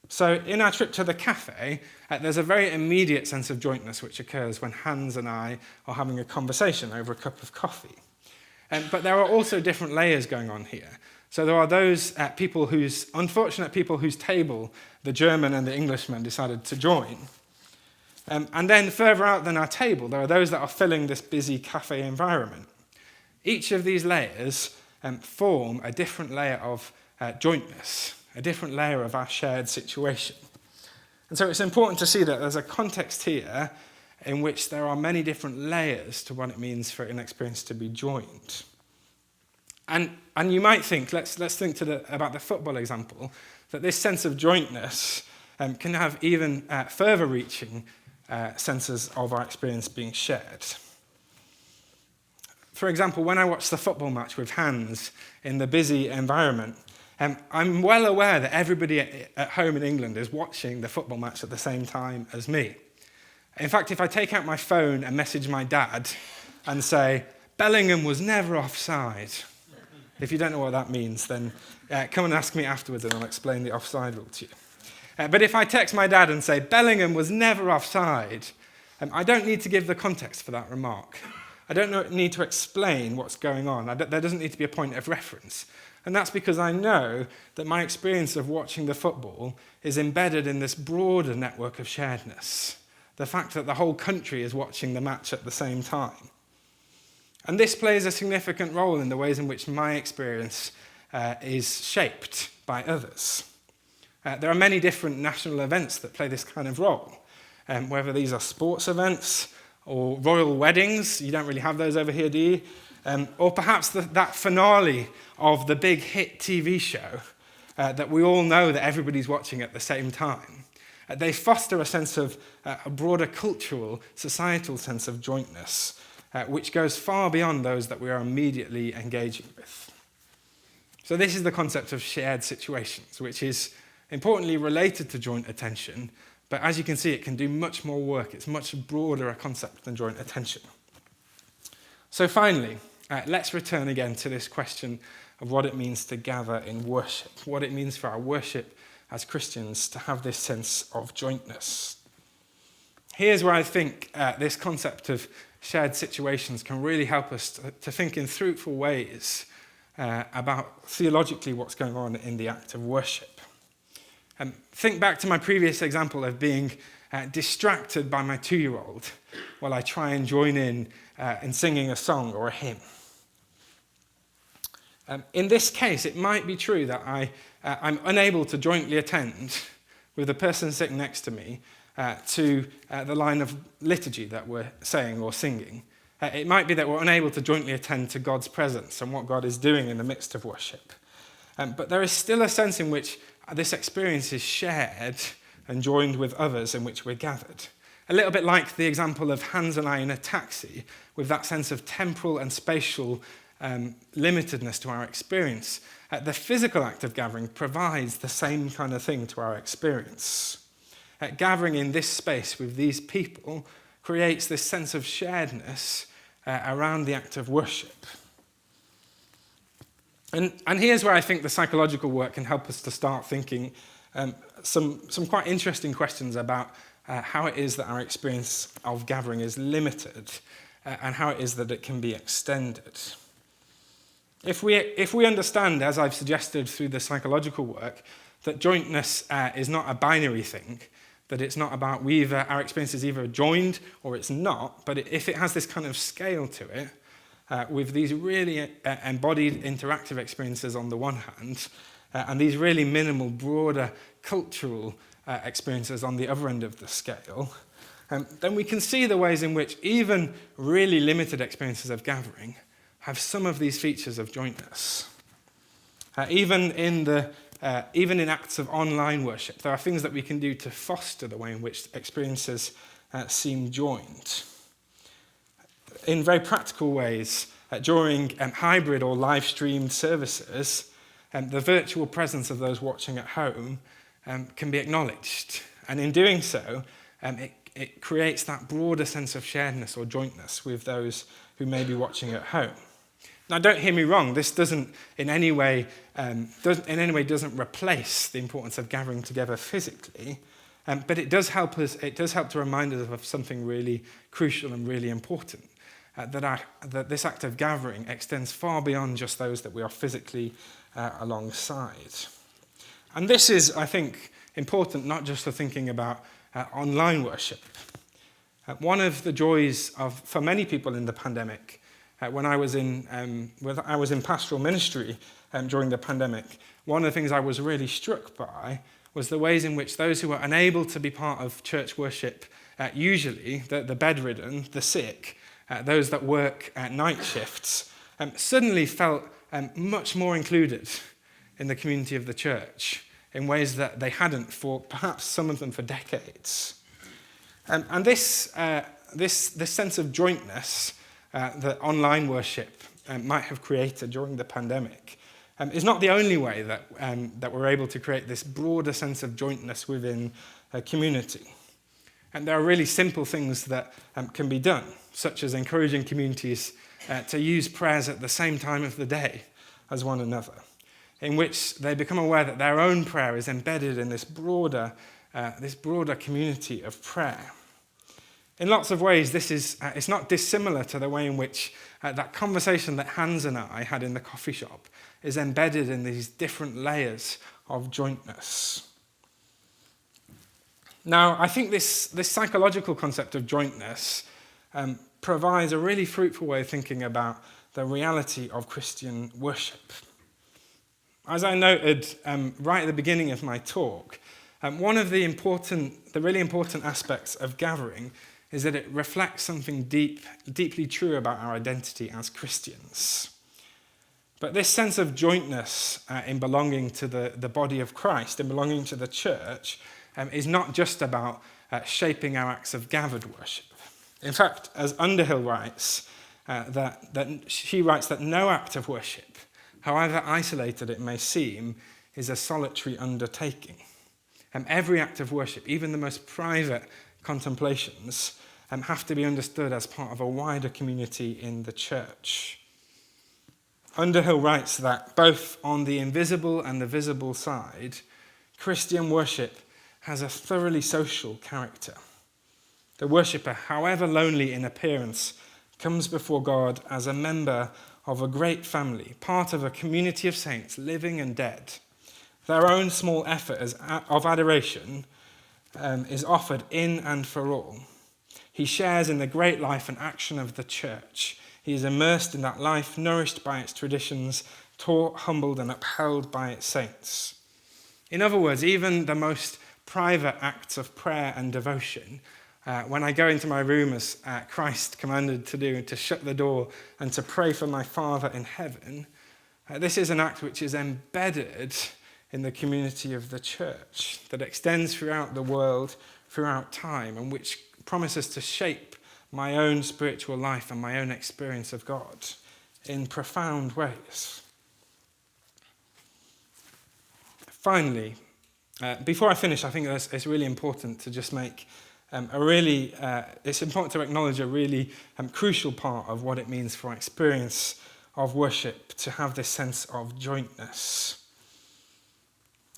So in our trip to the cafe, there's a very immediate sense of jointness which occurs when Hans and I are having a conversation over a cup of coffee. But there are also different layers going on here. So there are those unfortunate people whose table the German and the Englishman decided to join. And then further out than our table, there are those that are filling this busy cafe environment. Each of these layers form a different layer of jointness, a different layer of our shared situation. And so it's important to see that there's a context here in which there are many different layers to what it means for an experience to be joined. And you might think, let's think about the football example, that this sense of jointness can have even further reaching senses of our experience being shared. For example, when I watch the football match with Hans in the busy environment, I'm well aware that everybody at home in England is watching the football match at the same time as me. In fact, if I take out my phone and message my dad and say, Bellingham was never offside, if you don't know what that means, then come and ask me afterwards and I'll explain the offside rule to you. But if I text my dad and say, Bellingham was never offside, I don't need to give the context for that remark. I don't need to explain what's going on. There doesn't need to be a point of reference. And that's because I know that my experience of watching the football is embedded in this broader network of sharedness. The fact that the whole country is watching the match at the same time. And this plays a significant role in the ways in which my experience is shaped by others. There are many different national events that play this kind of role, whether these are sports events or royal weddings. You don't really have those over here, do you? Or perhaps that finale of the big hit TV show that we all know that everybody's watching at the same time. They foster a sense of a broader cultural, societal sense of jointness, which goes far beyond those that we are immediately engaging with. So this is the concept of shared situations, which is importantly related to joint attention, but as you can see, it can do much more work. It's much broader a concept than joint attention. So finally, let's return again to this question of what it means to gather in worship, what it means for our worship as Christians to have this sense of jointness. Here's where I think this concept of shared situations can really help us to think in fruitful ways about theologically what's going on in the act of worship. Think back to my previous example of being distracted by my 2-year-old while I try and join in singing a song or a hymn. In this case, it might be true that I'm unable to jointly attend with the person sitting next to me to the line of liturgy that we're saying or singing. It might be that we're unable to jointly attend to God's presence and what God is doing in the midst of worship. But there is still a sense in which this experience is shared and joined with others in which we're gathered. A little bit like the example of Hans and I in a taxi, with that sense of temporal and spatial limitedness to our experience. The physical act of gathering provides the same kind of thing to our experience. Gathering in this space with these people creates this sense of sharedness around the act of worship. And here's where I think the psychological work can help us to start thinking some quite interesting questions about how it is that our experience of gathering is limited and how it is that it can be extended. If we understand, as I've suggested through the psychological work, that jointness is not a binary thing, that it's not about our experience is either joined or it's not, but if it has this kind of scale to it, with these really embodied interactive experiences on the one hand, and these really minimal, broader cultural experiences on the other end of the scale, then we can see the ways in which even really limited experiences of gathering have some of these features of jointness. Even in the even in acts of online worship, there are things that we can do to foster the way in which experiences seem joined. In very practical ways, during hybrid or live-streamed services, the virtual presence of those watching at home can be acknowledged. And in doing so, it creates that broader sense of sharedness or jointness with those who may be watching at home. Now, don't hear me wrong. This doesn't in any way doesn't replace the importance of gathering together physically, but it does help us. It does help to remind us of something really crucial and really important. That this act of gathering extends far beyond just those that we are physically alongside. And this is, I think, important not just for thinking about online worship. One of the joys for many people in the pandemic, when I was in pastoral ministry during the pandemic, one of the things I was really struck by was the ways in which those who were unable to be part of church worship, usually the bedridden, the sick, those that work night shifts, suddenly felt much more included in the community of the church in ways that they hadn't for perhaps some of them for decades. And this sense of jointness that online worship might have created during the pandemic is not the only way that we're able to create this broader sense of jointness within a community. And there are really simple things that can be done, such as encouraging communities to use prayers at the same time of the day as one another, in which they become aware that their own prayer is embedded in this broader community of prayer. In lots of ways, it's not dissimilar to the way in which that conversation that Hans and I had in the coffee shop is embedded in these different layers of jointness. Now, I think this psychological concept of jointness provides a really fruitful way of thinking about the reality of Christian worship. As I noted right at the beginning of my talk, one of the really important aspects of gathering is that it reflects something deeply true about our identity as Christians. But this sense of jointness in belonging to the body of Christ, in belonging to the church, is not just about shaping our acts of gathered worship. In fact, as Underhill writes, she writes that no act of worship, however isolated it may seem, is a solitary undertaking. Every act of worship, even the most private contemplations, have to be understood as part of a wider community in the church. Underhill writes that both on the invisible and the visible side, Christian worship has a thoroughly social character. The worshipper, however lonely in appearance, comes before God as a member of a great family, part of a community of saints, living and dead. Their own small effort of adoration is offered in and for all. He shares in the great life and action of the church. He is immersed in that life, nourished by its traditions, taught, humbled, and upheld by its saints. In other words, even the most private acts of prayer and devotion, when I go into my room as Christ commanded to do, to shut the door and to pray for my Father in heaven, this is an act which is embedded in the community of the church, that extends throughout the world, throughout time, and which promises to shape my own spiritual life and my own experience of God in profound ways. Finally, before I finish, I think it's really important to just make it's important to acknowledge a really crucial part of what it means for our experience of worship to have this sense of jointness.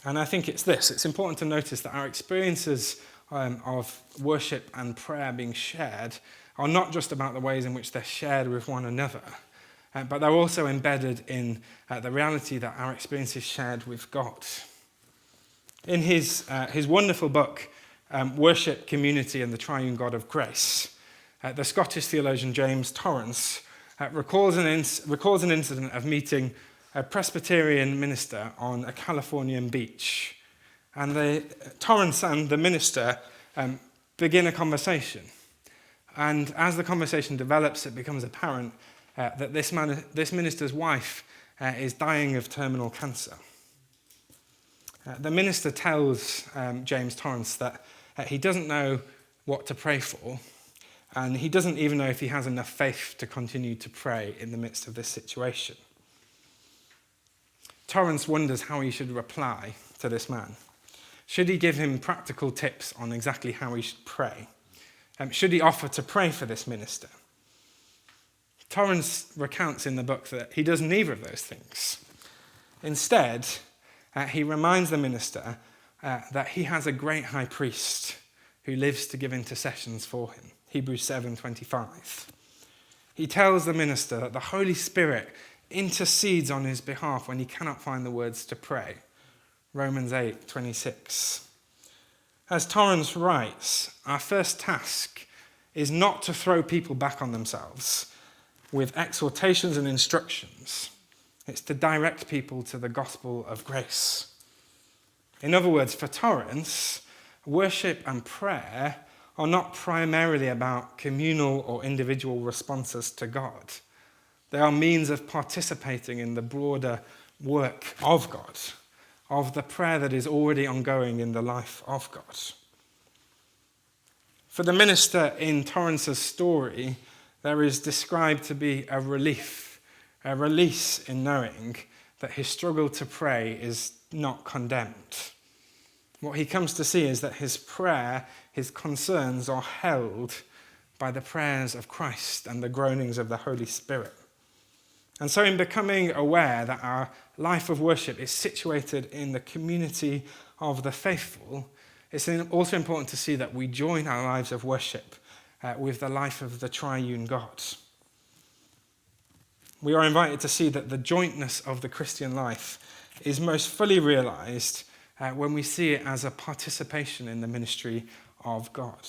And I think it's this. It's important to notice that our experiences of worship and prayer being shared are not just about the ways in which they're shared with one another, but they're also embedded in the reality that our experience is shared with God. In his wonderful book, Worship, Community and the Triune God of Grace, the Scottish theologian James Torrance recalls an incident of meeting a Presbyterian minister on a Californian beach. And Torrance and the minister begin a conversation. And as the conversation develops, it becomes apparent that this minister's wife is dying of terminal cancer. The minister tells James Torrance that he doesn't know what to pray for, and he doesn't even know if he has enough faith to continue to pray in the midst of this situation. Torrance wonders how he should reply to this man. Should he give him practical tips on exactly how he should pray? Should he offer to pray for this minister? Torrance recounts in the book that he does neither of those things. Instead, he reminds the minister that he has a great high priest who lives to give intercessions for him. Hebrews 7:25. He tells the minister that the Holy Spirit intercedes on his behalf when he cannot find the words to pray. Romans 8:26. As Torrance writes, our first task is not to throw people back on themselves with exhortations and instructions. It's to direct people to the gospel of grace. In other words, for Torrance, worship and prayer are not primarily about communal or individual responses to God. They are means of participating in the broader work of God, of the prayer that is already ongoing in the life of God. For the minister in Torrance's story, there is described to be a relief, a release in knowing that his struggle to pray is not condemned. What he comes to see is that his prayer, his concerns are held by the prayers of Christ and the groanings of the Holy Spirit. And so in becoming aware that our life of worship is situated in the community of the faithful, it's also important to see that we join our lives of worship with the life of the triune God. We are invited to see that the jointness of the Christian life is most fully realized when we see it as a participation in the ministry of God.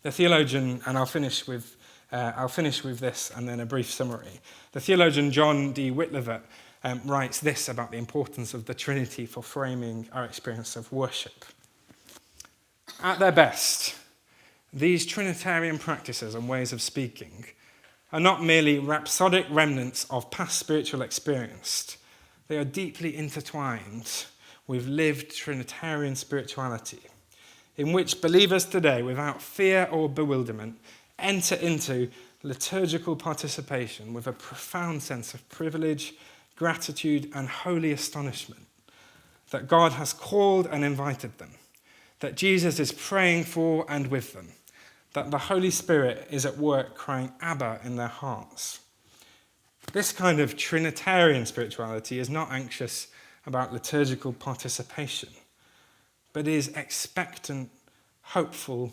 The theologian, and I'll finish with this and then a brief summary. The theologian John D. Whitlever writes this about the importance of the Trinity for framing our experience of worship. At their best, these Trinitarian practices and ways of speaking are not merely rhapsodic remnants of past spiritual experience. They are deeply intertwined with lived Trinitarian spirituality, in which believers today, without fear or bewilderment, enter into liturgical participation with a profound sense of privilege, gratitude, and holy astonishment that God has called and invited them, that Jesus is praying for and with them, that the Holy Spirit is at work crying Abba in their hearts. This kind of Trinitarian spirituality is not anxious about liturgical participation, but is expectant, hopeful,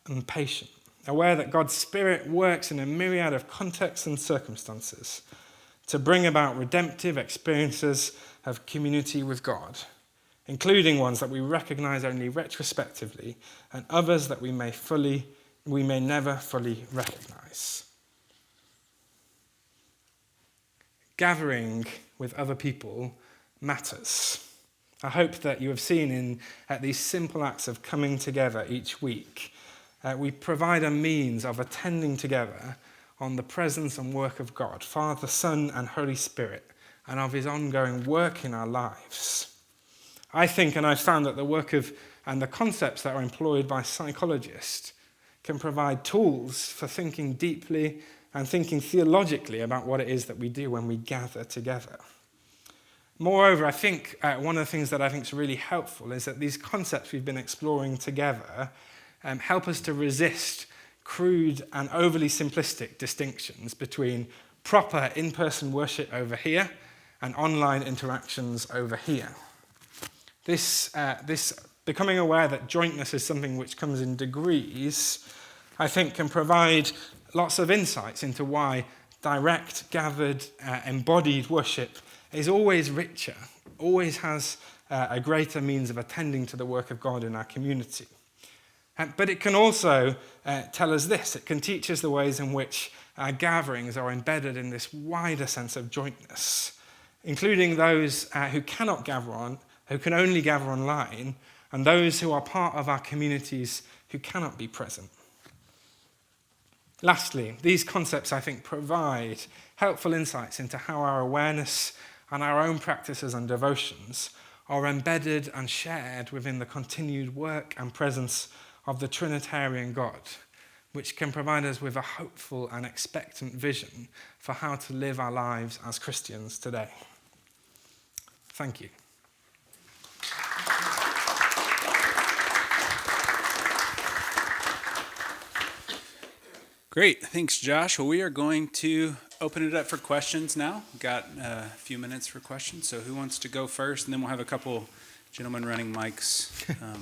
and patient, aware that God's Spirit works in a myriad of contexts and circumstances to bring about redemptive experiences of community with God, including ones that we recognize only retrospectively and others that we may never fully recognize. Gathering with other people matters. I hope that you have seen at these simple acts of coming together each week, we provide a means of attending together on the presence and work of God, Father, Son, and Holy Spirit, and of his ongoing work in our lives. I think, and I've found, that the work of and the concepts that are employed by psychologists can provide tools for thinking deeply and thinking theologically about what it is that we do when we gather together. Moreover, I think one of the things that I think is really helpful is that these concepts we've been exploring together help us to resist crude and overly simplistic distinctions between proper in-person worship over here and online interactions over here. This becoming aware that jointness is something which comes in degrees, I think, can provide lots of insights into why direct, gathered, embodied worship is always richer, always has a greater means of attending to the work of God in our community. But it can also tell us this. It can teach us the ways in which our gatherings are embedded in this wider sense of jointness, including those who cannot gather who can only gather online, and those who are part of our communities who cannot be present. Lastly, these concepts, I think, provide helpful insights into how our awareness and our own practices and devotions are embedded and shared within the continued work and presence of the Trinitarian God, which can provide us with a hopeful and expectant vision for how to live our lives as Christians today. Thank you. Great. Thanks, Josh. Well, we are going to open it up for questions now. We've got a few minutes for questions. So who wants to go first? And then we'll have a couple gentlemen running mics,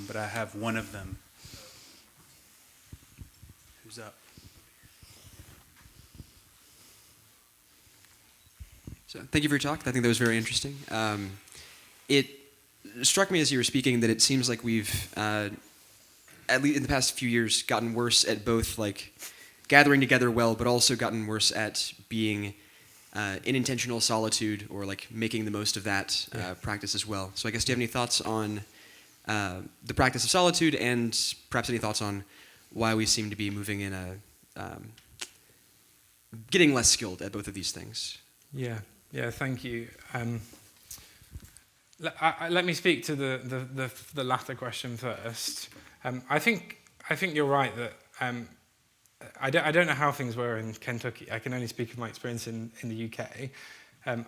but I have one of them. Who's up? So thank you for your talk. I think that was very interesting. It struck me as you were speaking that it seems like we've, at least in the past few years, gotten worse at both like gathering together well, but also gotten worse at being in intentional solitude or like making the most of that practice as well. So I guess, do you have any thoughts on the practice of solitude, and perhaps any thoughts on why we seem to be moving in getting less skilled at both of these things? Yeah, thank you. Let me speak to the latter question first. I think you're right that I don't know how things were in Kentucky. I can only speak of my experience in the UK.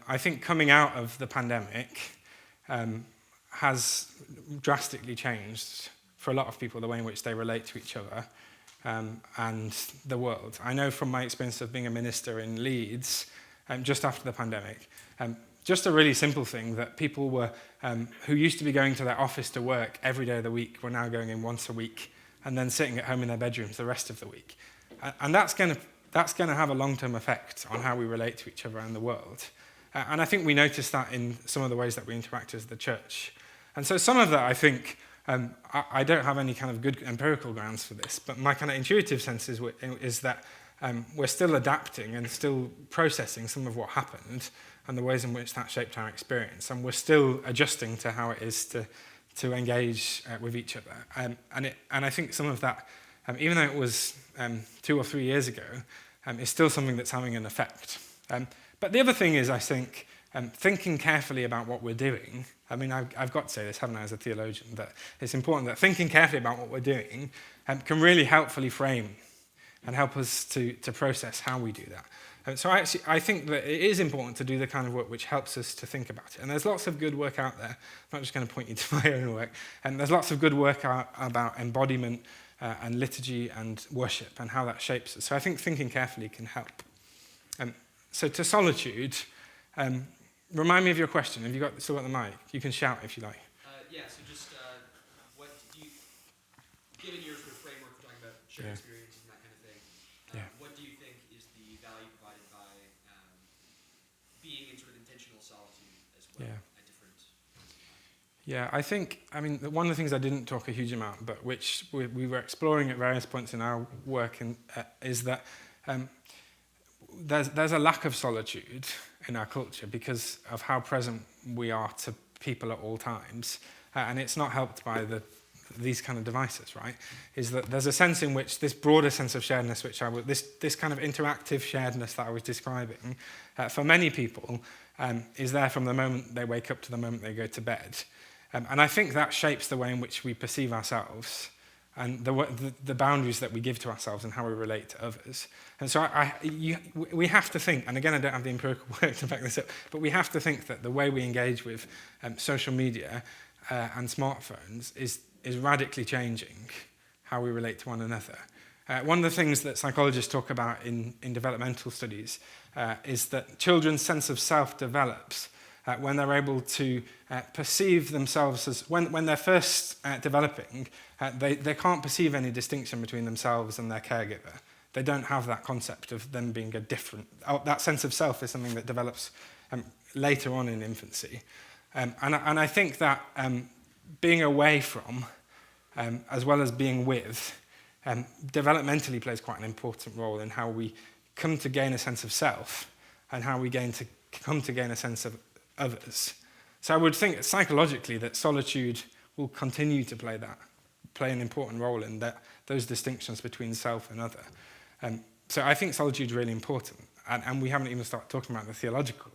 I think coming out of the pandemic has drastically changed for a lot of people the way in which they relate to each other and the world. I know from my experience of being a minister in Leeds just after the pandemic, just a really simple thing that people were who used to be going to their office to work every day of the week were now going in once a week and then sitting at home in their bedrooms the rest of the week. And that's going to have a long-term effect on how we relate to each other and the world. And I think we notice that in some of the ways that we interact as the church. And so some of that, I think, I don't have any kind of good empirical grounds for this, but my kind of intuitive sense is that we're still adapting and still processing some of what happened and the ways in which that shaped our experience. And we're still adjusting to how it is to engage with each other. And I think some of that, even though it was 2 or 3 years ago, is still something that's having an effect. But the other thing is, I think, thinking carefully about what we're doing. I mean, I've got to say this, haven't I, as a theologian, that it's important that thinking carefully about what we're doing can really helpfully frame and help us to process how we do that. So I think that it is important to do the kind of work which helps us to think about it. And there's lots of good work out there. I'm not just going to point you to my own work. And there's lots of good work out about embodiment and liturgy and worship and how that shapes us. So I think thinking carefully can help. So to solitude, remind me of your question. Have you still got the mic? You can shout if you like. So just what do you, given your sort of framework for talking about shared experience and that kind of thing, what do you think is the value provided by being in sort of intentional solitude as well at different times? Yeah, I mean, one of the things I didn't talk a huge amount, but which we were exploring at various points in our work, is that there's a lack of solitude in our culture because of how present we are to people at all times, and it's not helped by these kind of devices, right? Is that there's a sense in which this broader sense of sharedness, this kind of interactive sharedness that I was describing, for many people, is there from the moment they wake up to the moment they go to bed. And I think that shapes the way in which we perceive ourselves and the boundaries that we give to ourselves and how we relate to others. And so we have to think, and again, I don't have the empirical work to back this up, but we have to think that the way we engage with social media and smartphones is radically changing how we relate to one another. One of the things that psychologists talk about in developmental studies is that children's sense of self develops when they're able to perceive themselves as, when they're first developing, they can't perceive any distinction between themselves and their caregiver. They don't have that concept of them being a different, that sense of self is something that develops later on in infancy. And I think that being away from, as well as being with, developmentally plays quite an important role in how we come to gain a sense of self and how we come to gain a sense of others. So I would think psychologically that solitude will continue to play an important role in those distinctions between self and other. So I think solitude is really important, and we haven't even started talking about the theological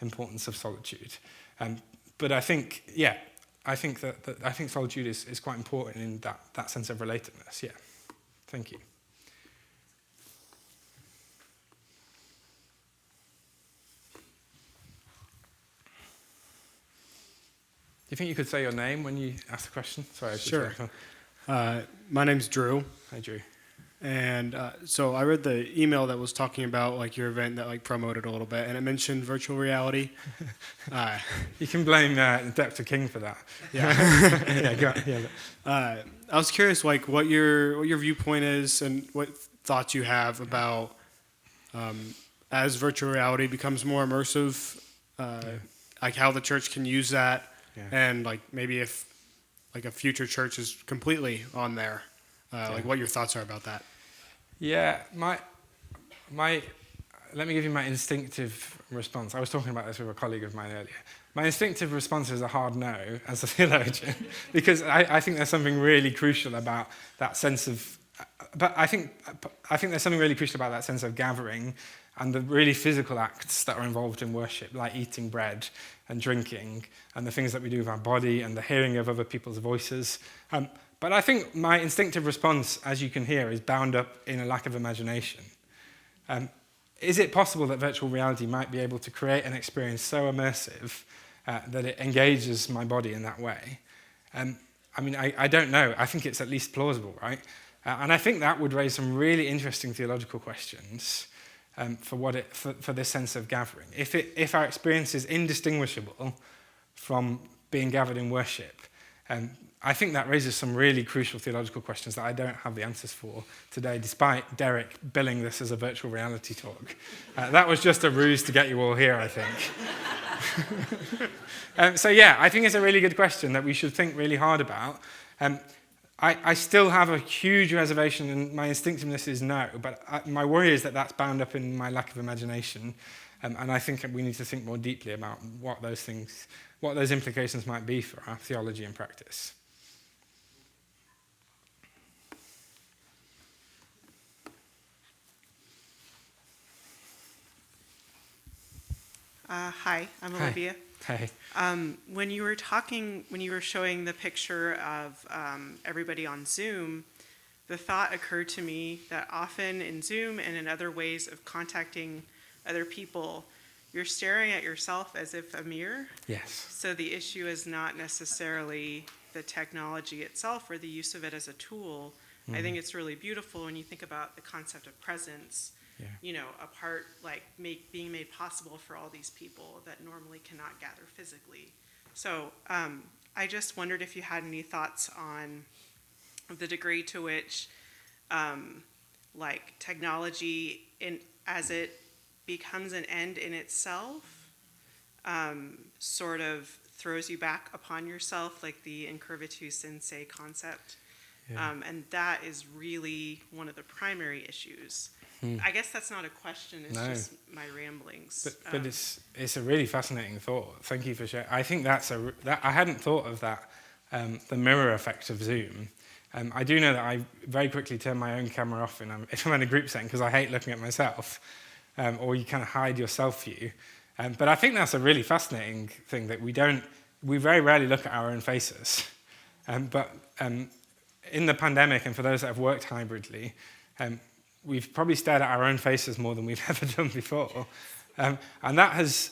importance of solitude. But I think, I think I think solitude is quite important in that sense of relatedness. Yeah, thank you. Do you think you could say your name when you ask the question? Sorry, I was Sure. just My name's Drew, Hi, Drew. and so I read the email that was talking about like your event that like promoted a little bit, and it mentioned virtual reality. You can blame Dr. King for that. Yeah. Yeah, go on. Yeah, I was curious, like what your viewpoint is, and what thoughts you have about as virtual reality becomes more immersive, like how the church can use that, and like maybe if like a future church is completely on there, like what your thoughts are about that. yeah. My. Let me give you my instinctive response. I was talking about this with a colleague of mine earlier. My instinctive response is a hard no as a theologian, because I think there's something really crucial about that sense of. But I think there's something really crucial about that sense of gathering and the really physical acts that are involved in worship, like eating bread and drinking, and the things that we do with our body and the hearing of other people's voices. But I think my instinctive response, as you can hear, is bound up in a lack of imagination. Is it possible that virtual reality might be able to create an experience so immersive that it engages my body in that way? I mean, I don't know. I think it's at least plausible, right? And I think that would raise some really interesting theological questions for this sense of gathering. If our experience is indistinguishable from being gathered in worship, I think that raises some really crucial theological questions that I don't have the answers for today, despite Derek billing this as a virtual reality talk. That was just a ruse to get you all here, I think. So yeah, I think it's a really good question that we should think really hard about. I still have a huge reservation, and my instinctiveness is no, but my worry is that that's bound up in my lack of imagination, and I think we need to think more deeply about what those implications might be for our theology and practice. Hi, I'm Hi. Olivia. Hey. When you were showing the picture of everybody on Zoom, the thought occurred to me that often in Zoom and in other ways of contacting other people, you're staring at yourself as if a mirror. Yes. So the issue is not necessarily the technology itself or the use of it as a tool. I think it's really beautiful when you think about the concept of presence. Yeah. You know, a part like being made possible for all these people that normally cannot gather physically. So I just wondered if you had any thoughts on the degree to which like technology, as it becomes an end in itself, sort of throws you back upon yourself, like the incurvatus sensae concept. Yeah. And that is really one of the primary issues. I guess that's not a question, it's No. just my ramblings. But it's a really fascinating thought. Thank you for sharing. I think that I hadn't thought of that, the mirror effect of Zoom. I do know that I very quickly turn my own camera off if I'm in a group setting because I hate looking at myself, or you kind of hide your self-view. But I think that's a really fascinating thing that we very rarely look at our own faces. But in the pandemic, and for those that have worked hybridly, we've probably stared at our own faces more than we've ever done before. And that has,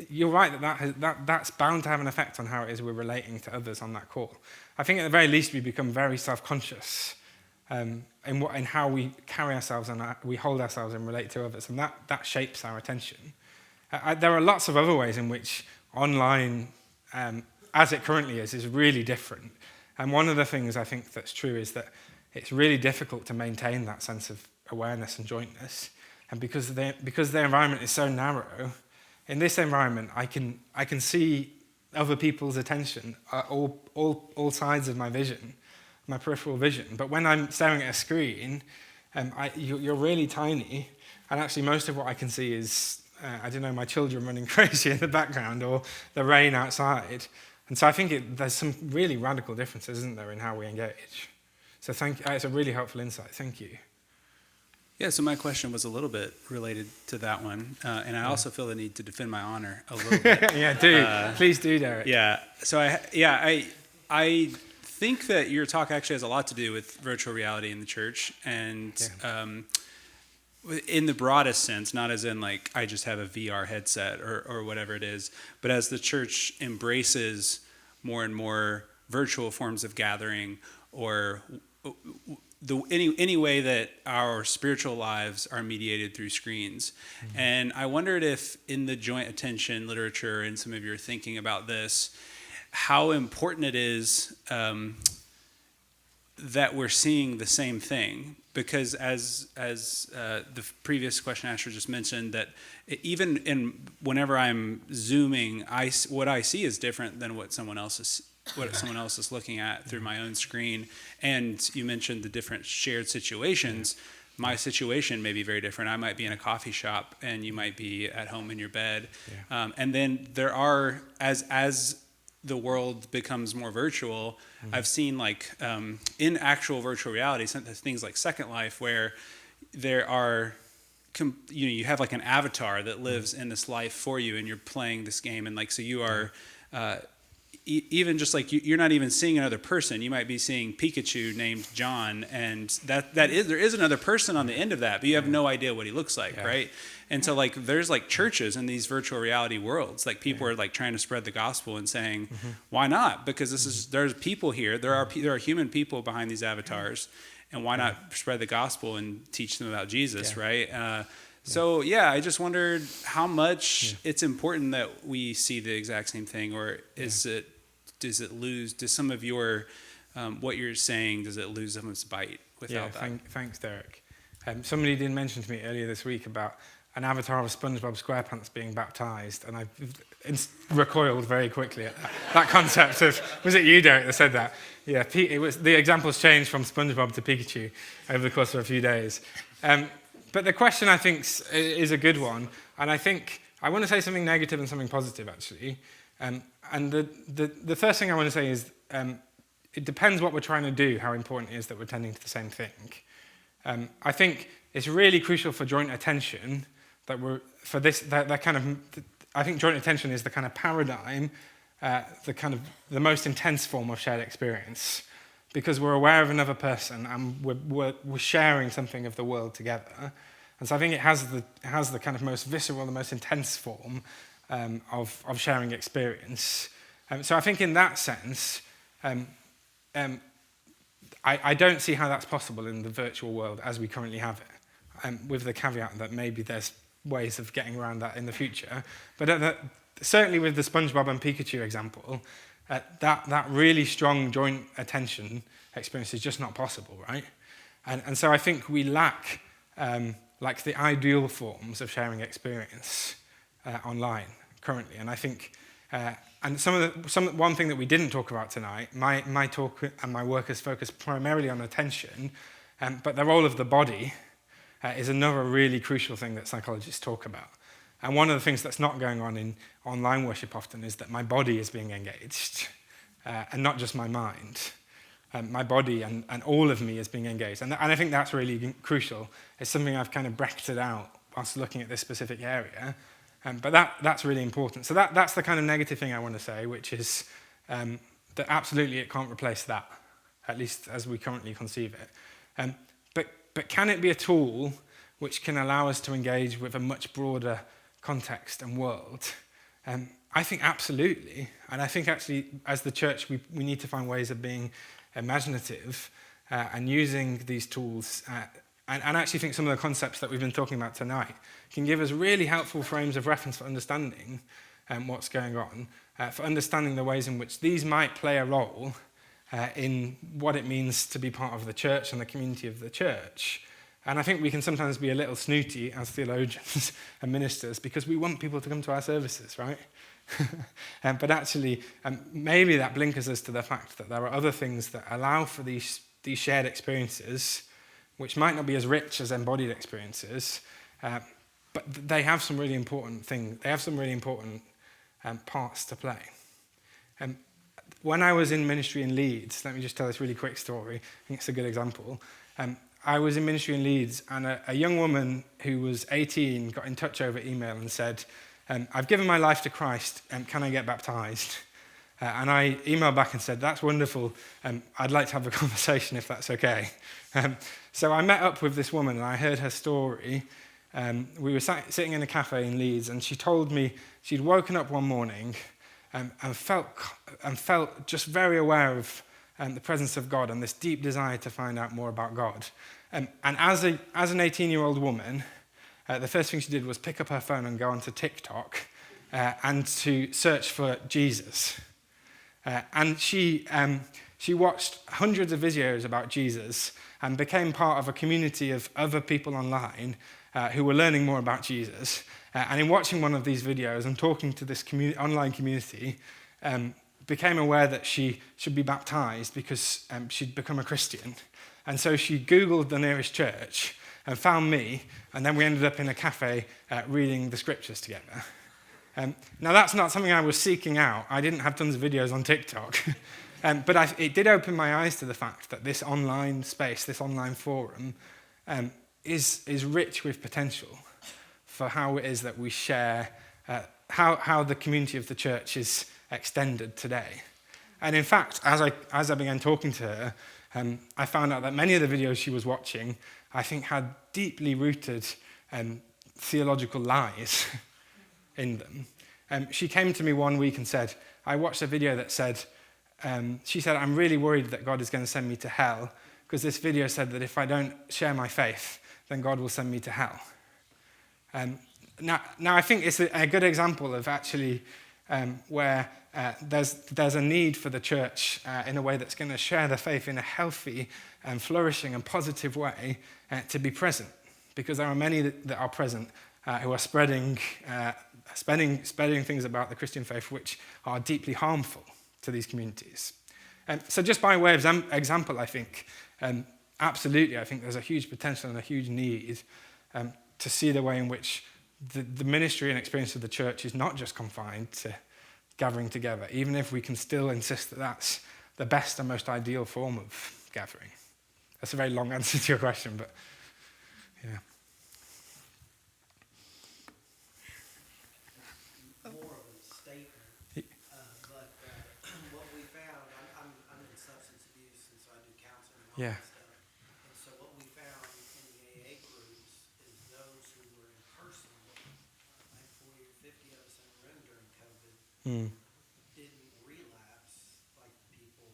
you're right that's bound to have an effect on how it is we're relating to others on that call. I think at the very least we become very self-conscious in how we carry ourselves and we hold ourselves and relate to others, and that shapes our attention. There are lots of other ways in which online, as it currently is really different. And one of the things I think that's true is that it's really difficult to maintain that sense of awareness and jointness. And because the environment is so narrow, in this environment, I can see other people's attention at all sides of my vision, my peripheral vision. But when I'm staring at a screen, you're really tiny, and actually most of what I can see is, I don't know, my children running crazy in the background or the rain outside. And so I think there's some really radical differences, isn't there, in how we engage. So it's a really helpful insight. Thank you. Yeah, so my question was a little bit related to that one, and I also feel the need to defend my honor a little bit. Yeah, do. Please do, Derek. Yeah, so I think that your talk actually has a lot to do with virtual reality in the church, and in the broadest sense, not as in like I just have a VR headset or whatever it is, but as the church embraces more and more virtual forms of gathering, or any way that our spiritual lives are mediated through screens. Mm-hmm. And I wondered if in the joint attention literature and some of your thinking about this, how important it is that we're seeing the same thing. Because as the previous question asker just mentioned, that even whenever I'm zooming, what I see is different than what someone else is looking at through my own screen. And you mentioned the different shared situations. My situation may be very different. I might be in a coffee shop and you might be at home in your bed. And then there are, as the world becomes more virtual, I've seen like in actual virtual reality, things like Second Life, where there are, you have like an avatar that lives in this life for you, and you're playing this game, and like so you are. Even just like you're not even seeing another person. You might be seeing Pikachu named John, and there is another person on the end of that, but you have no idea what he looks like, right? And so like there's like churches in these virtual reality worlds, like people are like trying to spread the gospel and saying, why not? Because there's people here, there are human people behind these avatars, and why not spread the gospel and teach them about Jesus, right? So I just wondered how much it's important that we see the exact same thing, or does it lose? Does some of your what you're saying, does it lose some of its bite without that? Thanks, Derek. Somebody did mention to me earlier this week about an avatar of SpongeBob SquarePants being baptized, and I recoiled very quickly at that concept of, was it you, Derek, that said that? Yeah, it was. The examples changed from SpongeBob to Pikachu over the course of a few days. But the question, I think, is a good one, and I think I want to say something negative and something positive, actually. And the first thing I want to say is it depends what we're trying to do, how important it is that we're tending to the same thing. I think it's really crucial for joint attention that I think joint attention is the kind of paradigm, the most intense form of shared experience, because we're aware of another person and we're sharing something of the world together. And so I think it has the kind of most visceral, the most intense form of sharing experience. So I think in that sense, I don't see how that's possible in the virtual world as we currently have it, with the caveat that maybe there's ways of getting around that in the future. But certainly with the SpongeBob and Pikachu example, that really strong joint attention experience is just not possible, right? And so I think we lack like the ideal forms of sharing experience online currently. And I think, and one thing that we didn't talk about tonight, my talk and my work has focused primarily on attention, but the role of the body is another really crucial thing that psychologists talk about. And one of the things that's not going on in online worship often is that my body is being engaged, and not just my mind. My body and all of me is being engaged. And I think that's really crucial. It's something I've kind of bracketed out whilst looking at this specific area. But that's really important. So that's the kind of negative thing I want to say, which is that absolutely it can't replace that, at least as we currently conceive it. But can it be a tool which can allow us to engage with a much broader context and world? I think absolutely. And I think actually as the church we need to find ways of being imaginative and using these tools. And I actually think some of the concepts that we've been talking about tonight can give us really helpful frames of reference for understanding what's going on, for understanding the ways in which these might play a role in what it means to be part of the church and the community of the church. And I think we can sometimes be a little snooty as theologians and ministers because we want people to come to our services, right? But actually, maybe that blinkers us to the fact that there are other things that allow for these shared experiences, which might not be as rich as embodied experiences, but they have some really important things. They have some really important parts to play. When I was in ministry in Leeds, let me just tell this really quick story. I think it's a good example. I was in ministry in Leeds, and a young woman who was 18 got in touch over email and said, I've given my life to Christ, can I get baptized? And I emailed back and said, that's wonderful, I'd like to have a conversation if that's okay. So I met up with this woman and I heard her story. We were sitting in a cafe in Leeds, and she told me she'd woken up one morning and felt just very aware of the presence of God and this deep desire to find out more about God. And as an 18-year-old woman, the first thing she did was pick up her phone and go onto TikTok and to search for Jesus. And she watched hundreds of videos about Jesus and became part of a community of other people online who were learning more about Jesus. And in watching one of these videos and talking to this online community, became aware that she should be baptized because she'd become a Christian. And so she Googled the nearest church and found me, and then we ended up in a cafe reading the scriptures together. Now, that's not something I was seeking out. I didn't have tons of videos on TikTok. But it did open my eyes to the fact that this online space, this online forum, is rich with potential for how it is that we share, how the community of the church is extended today. And in fact, as I began talking to her, I found out that many of the videos she was watching, I think, had deeply rooted theological lies in them. She came to me one week and said, I watched a video that said, she said, I'm really worried that God is going to send me to hell because this video said that if I don't share my faith, then God will send me to hell. Now I think it's a good example of actually where there's a need for the church in a way that's going to share the faith in a healthy and flourishing and positive way to be present, because there are many that are present who are spreading things about the Christian faith which are deeply harmful to these communities. So just by way of example, I think, absolutely, I think there's a huge potential and a huge need to see the way in which the ministry and experience of the church is not just confined to gathering together, even if we can still insist that that's the best and most ideal form of gathering. That's a very long answer to your question, but yeah. More of a statement, but what we found, I'm in substance abuse, and so I do counseling and all Yeah. that stuff. And so what we found in the AA groups is those who were in person, like 40 or 50 of us in a room during COVID, didn't relapse like the people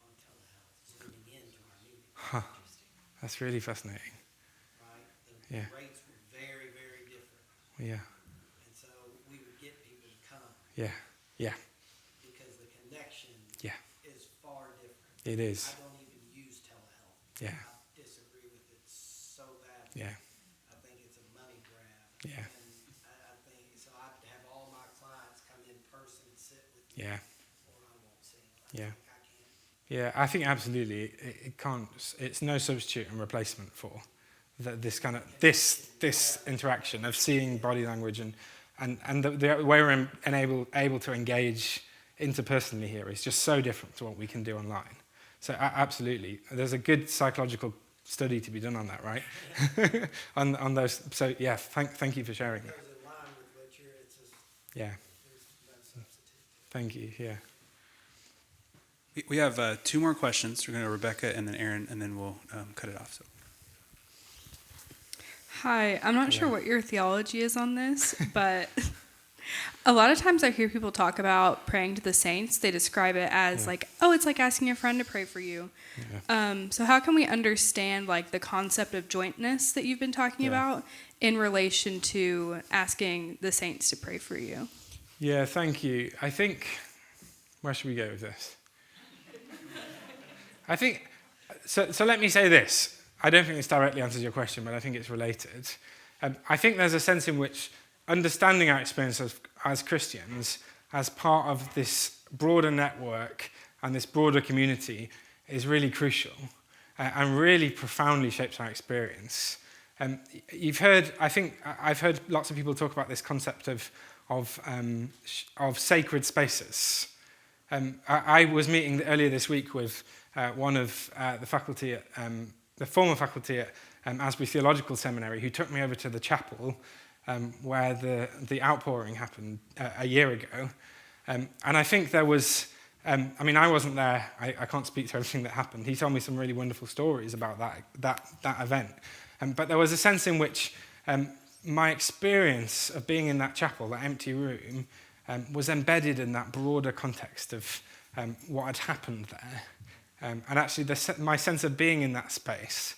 on telehealth zooming into our meetings. Huh. That's really fascinating. Right? Yeah. The rates were very, very different. Yeah. And so we would get people to come Yeah. Yeah. because the connection Yeah. is far different. It is. I don't even use telehealth. Yeah. I disagree with it so badly. Yeah. I think it's a money grab. Yeah. And I think, so I have all my clients come in person and sit with me, Yeah. or I won't see them. Yeah. I can't. Yeah, I think absolutely it can't. It's no substitute and replacement for this kind of this interaction of seeing body language and the way we're able to engage interpersonally here is just so different to what we can do online. So absolutely, there's a good psychological study to be done on that, right? on those. So yeah, thank you for sharing that. It goes in line with what you're, it's just, Yeah, there's no substitute. thank you. Yeah. We have two more questions. We're going to Rebecca and then Aaron, and then we'll cut it off. So. Hi, I'm not sure what your theology is on this, but a lot of times I hear people talk about praying to the saints. They describe it as like, oh, it's like asking a friend to pray for you. Yeah. So how can we understand like the concept of jointness that you've been talking about in relation to asking the saints to pray for you? Yeah, thank you. I think, where should we go with this? I think, so let me say this. I don't think this directly answers your question, but I think it's related. I think there's a sense in which understanding our experience as Christians as part of this broader network and this broader community is really crucial and really profoundly shapes our experience. You've heard, I think I've heard lots of people talk about this concept of sacred spaces. I was meeting earlier this week with one of the faculty at the former faculty at Asbury Theological Seminary, who took me over to the chapel where the outpouring happened a year ago. And I think there was, I mean, I wasn't there. I can't speak to everything that happened. He told me some really wonderful stories about that event. But there was a sense in which my experience of being in that chapel, that empty room, was embedded in that broader context of what had happened there. And actually, my sense of being in that space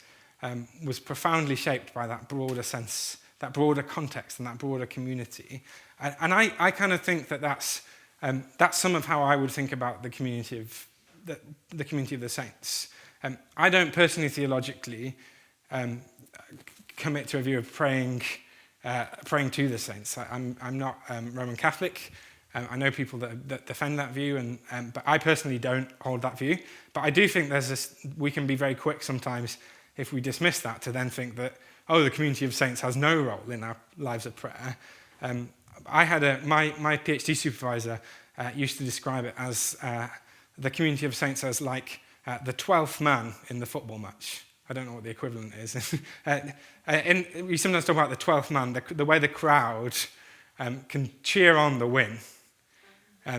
was profoundly shaped by that broader sense, that broader context and that broader community. And I kind of think that that's some of how I would think about the community of the saints. I don't personally theologically commit to a view of praying to the saints. I'm not Roman Catholic. I know people that defend that view, but I personally don't hold that view. But I do think we can be very quick sometimes if we dismiss that to then think that, oh, the community of saints has no role in our lives of prayer. I had my PhD supervisor used to describe it as the community of saints as like the 12th man in the football match. I don't know what the equivalent is. And we sometimes talk about the 12th man, the way the crowd can cheer on the win,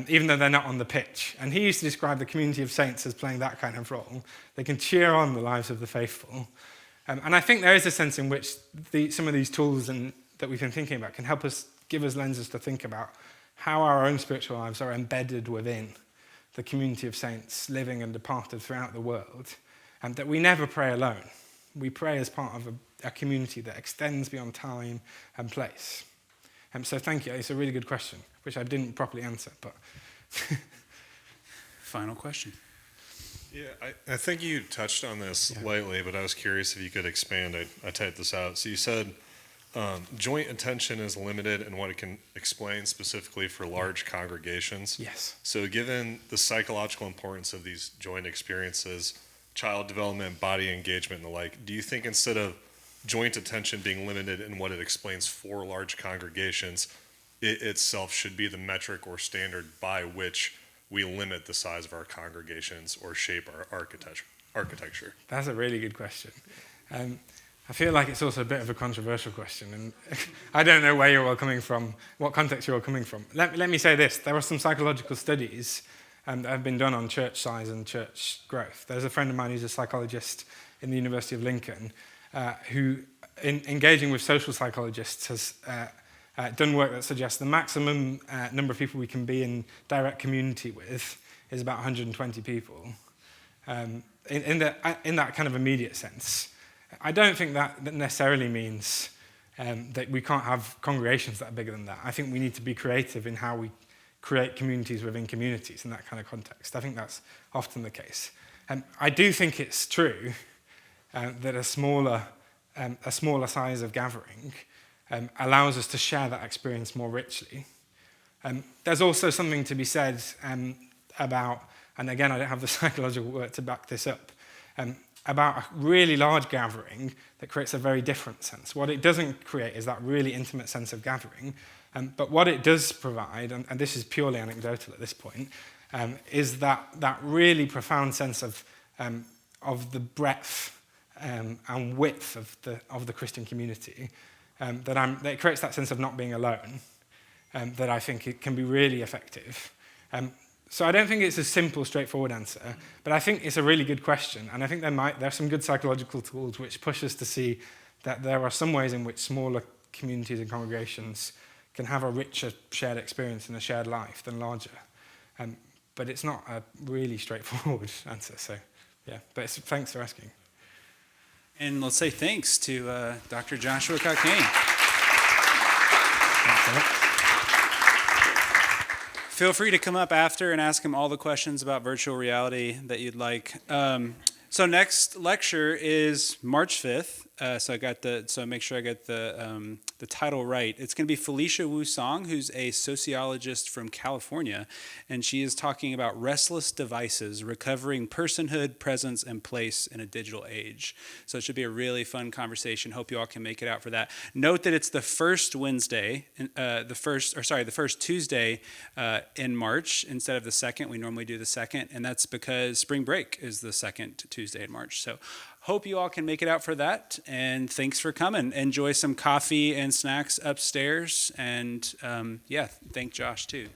even though they're not on the pitch. And he used to describe the community of saints as playing that kind of role. They can cheer on the lives of the faithful. And I think there is a sense in which some of these tools that we've been thinking about can help us, give us lenses to think about how our own spiritual lives are embedded within the community of saints living and departed throughout the world, and that we never pray alone. We pray as part of a community that extends beyond time and place. So thank you. It's a really good question, which I didn't properly answer, but... Final question. Yeah, I think you touched on this lately, but I was curious if you could expand. I typed this out. So you said joint attention is limited in what it can explain specifically for large congregations. Yes. So given the psychological importance of these joint experiences, child development, body engagement, and the like, do you think instead of joint attention being limited in what it explains for large congregations, it itself should be the metric or standard by which we limit the size of our congregations or shape our architecture? That's a really good question. I feel like it's also a bit of a controversial question, and I don't know where you're all coming from, what context you're all coming from. Let me say this. There are some psychological studies that have been done on church size and church growth. There's a friend of mine who's a psychologist in the University of Lincoln who, in engaging with social psychologists, has done work that suggests the maximum number of people we can be in direct community with is about 120 people, in that kind of immediate sense. I don't think that necessarily means that we can't have congregations that are bigger than that. I think we need to be creative in how we create communities within communities in that kind of context. I think that's often the case. I do think it's true that a smaller size of gathering allows us to share that experience more richly. There's also something to be said about, and again, I don't have the psychological work to back this up, about a really large gathering that creates a very different sense. What it doesn't create is that really intimate sense of gathering, but what it does provide, and this is purely anecdotal at this point, is that really profound sense of the breadth and width of the Christian community, that it creates that sense of not being alone, that I think it can be really effective. So I don't think it's a simple, straightforward answer, but I think it's a really good question, and I think there are some good psychological tools which push us to see that there are some ways in which smaller communities and congregations can have a richer shared experience and a shared life than larger. But it's not a really straightforward answer, so yeah. But thanks for asking. And let's say thanks to Dr. Joshua Cockayne. Thanks a lot. Feel free to come up after and ask him all the questions about virtual reality that you'd like. So next lecture is March 5th. So make sure I get the title right. It's going to be Felicia Wu Song, who's a sociologist from California, and she is talking about restless devices, recovering personhood, presence, and place in a digital age. So it should be a really fun conversation. Hope you all can make it out for that. Note that it's the first the first Tuesday in March instead of the second. We normally do the second, and that's because spring break is the second Tuesday in March. So hope you all can make it out for that. And thanks for coming. Enjoy some coffee and snacks upstairs. And yeah, thank Josh too.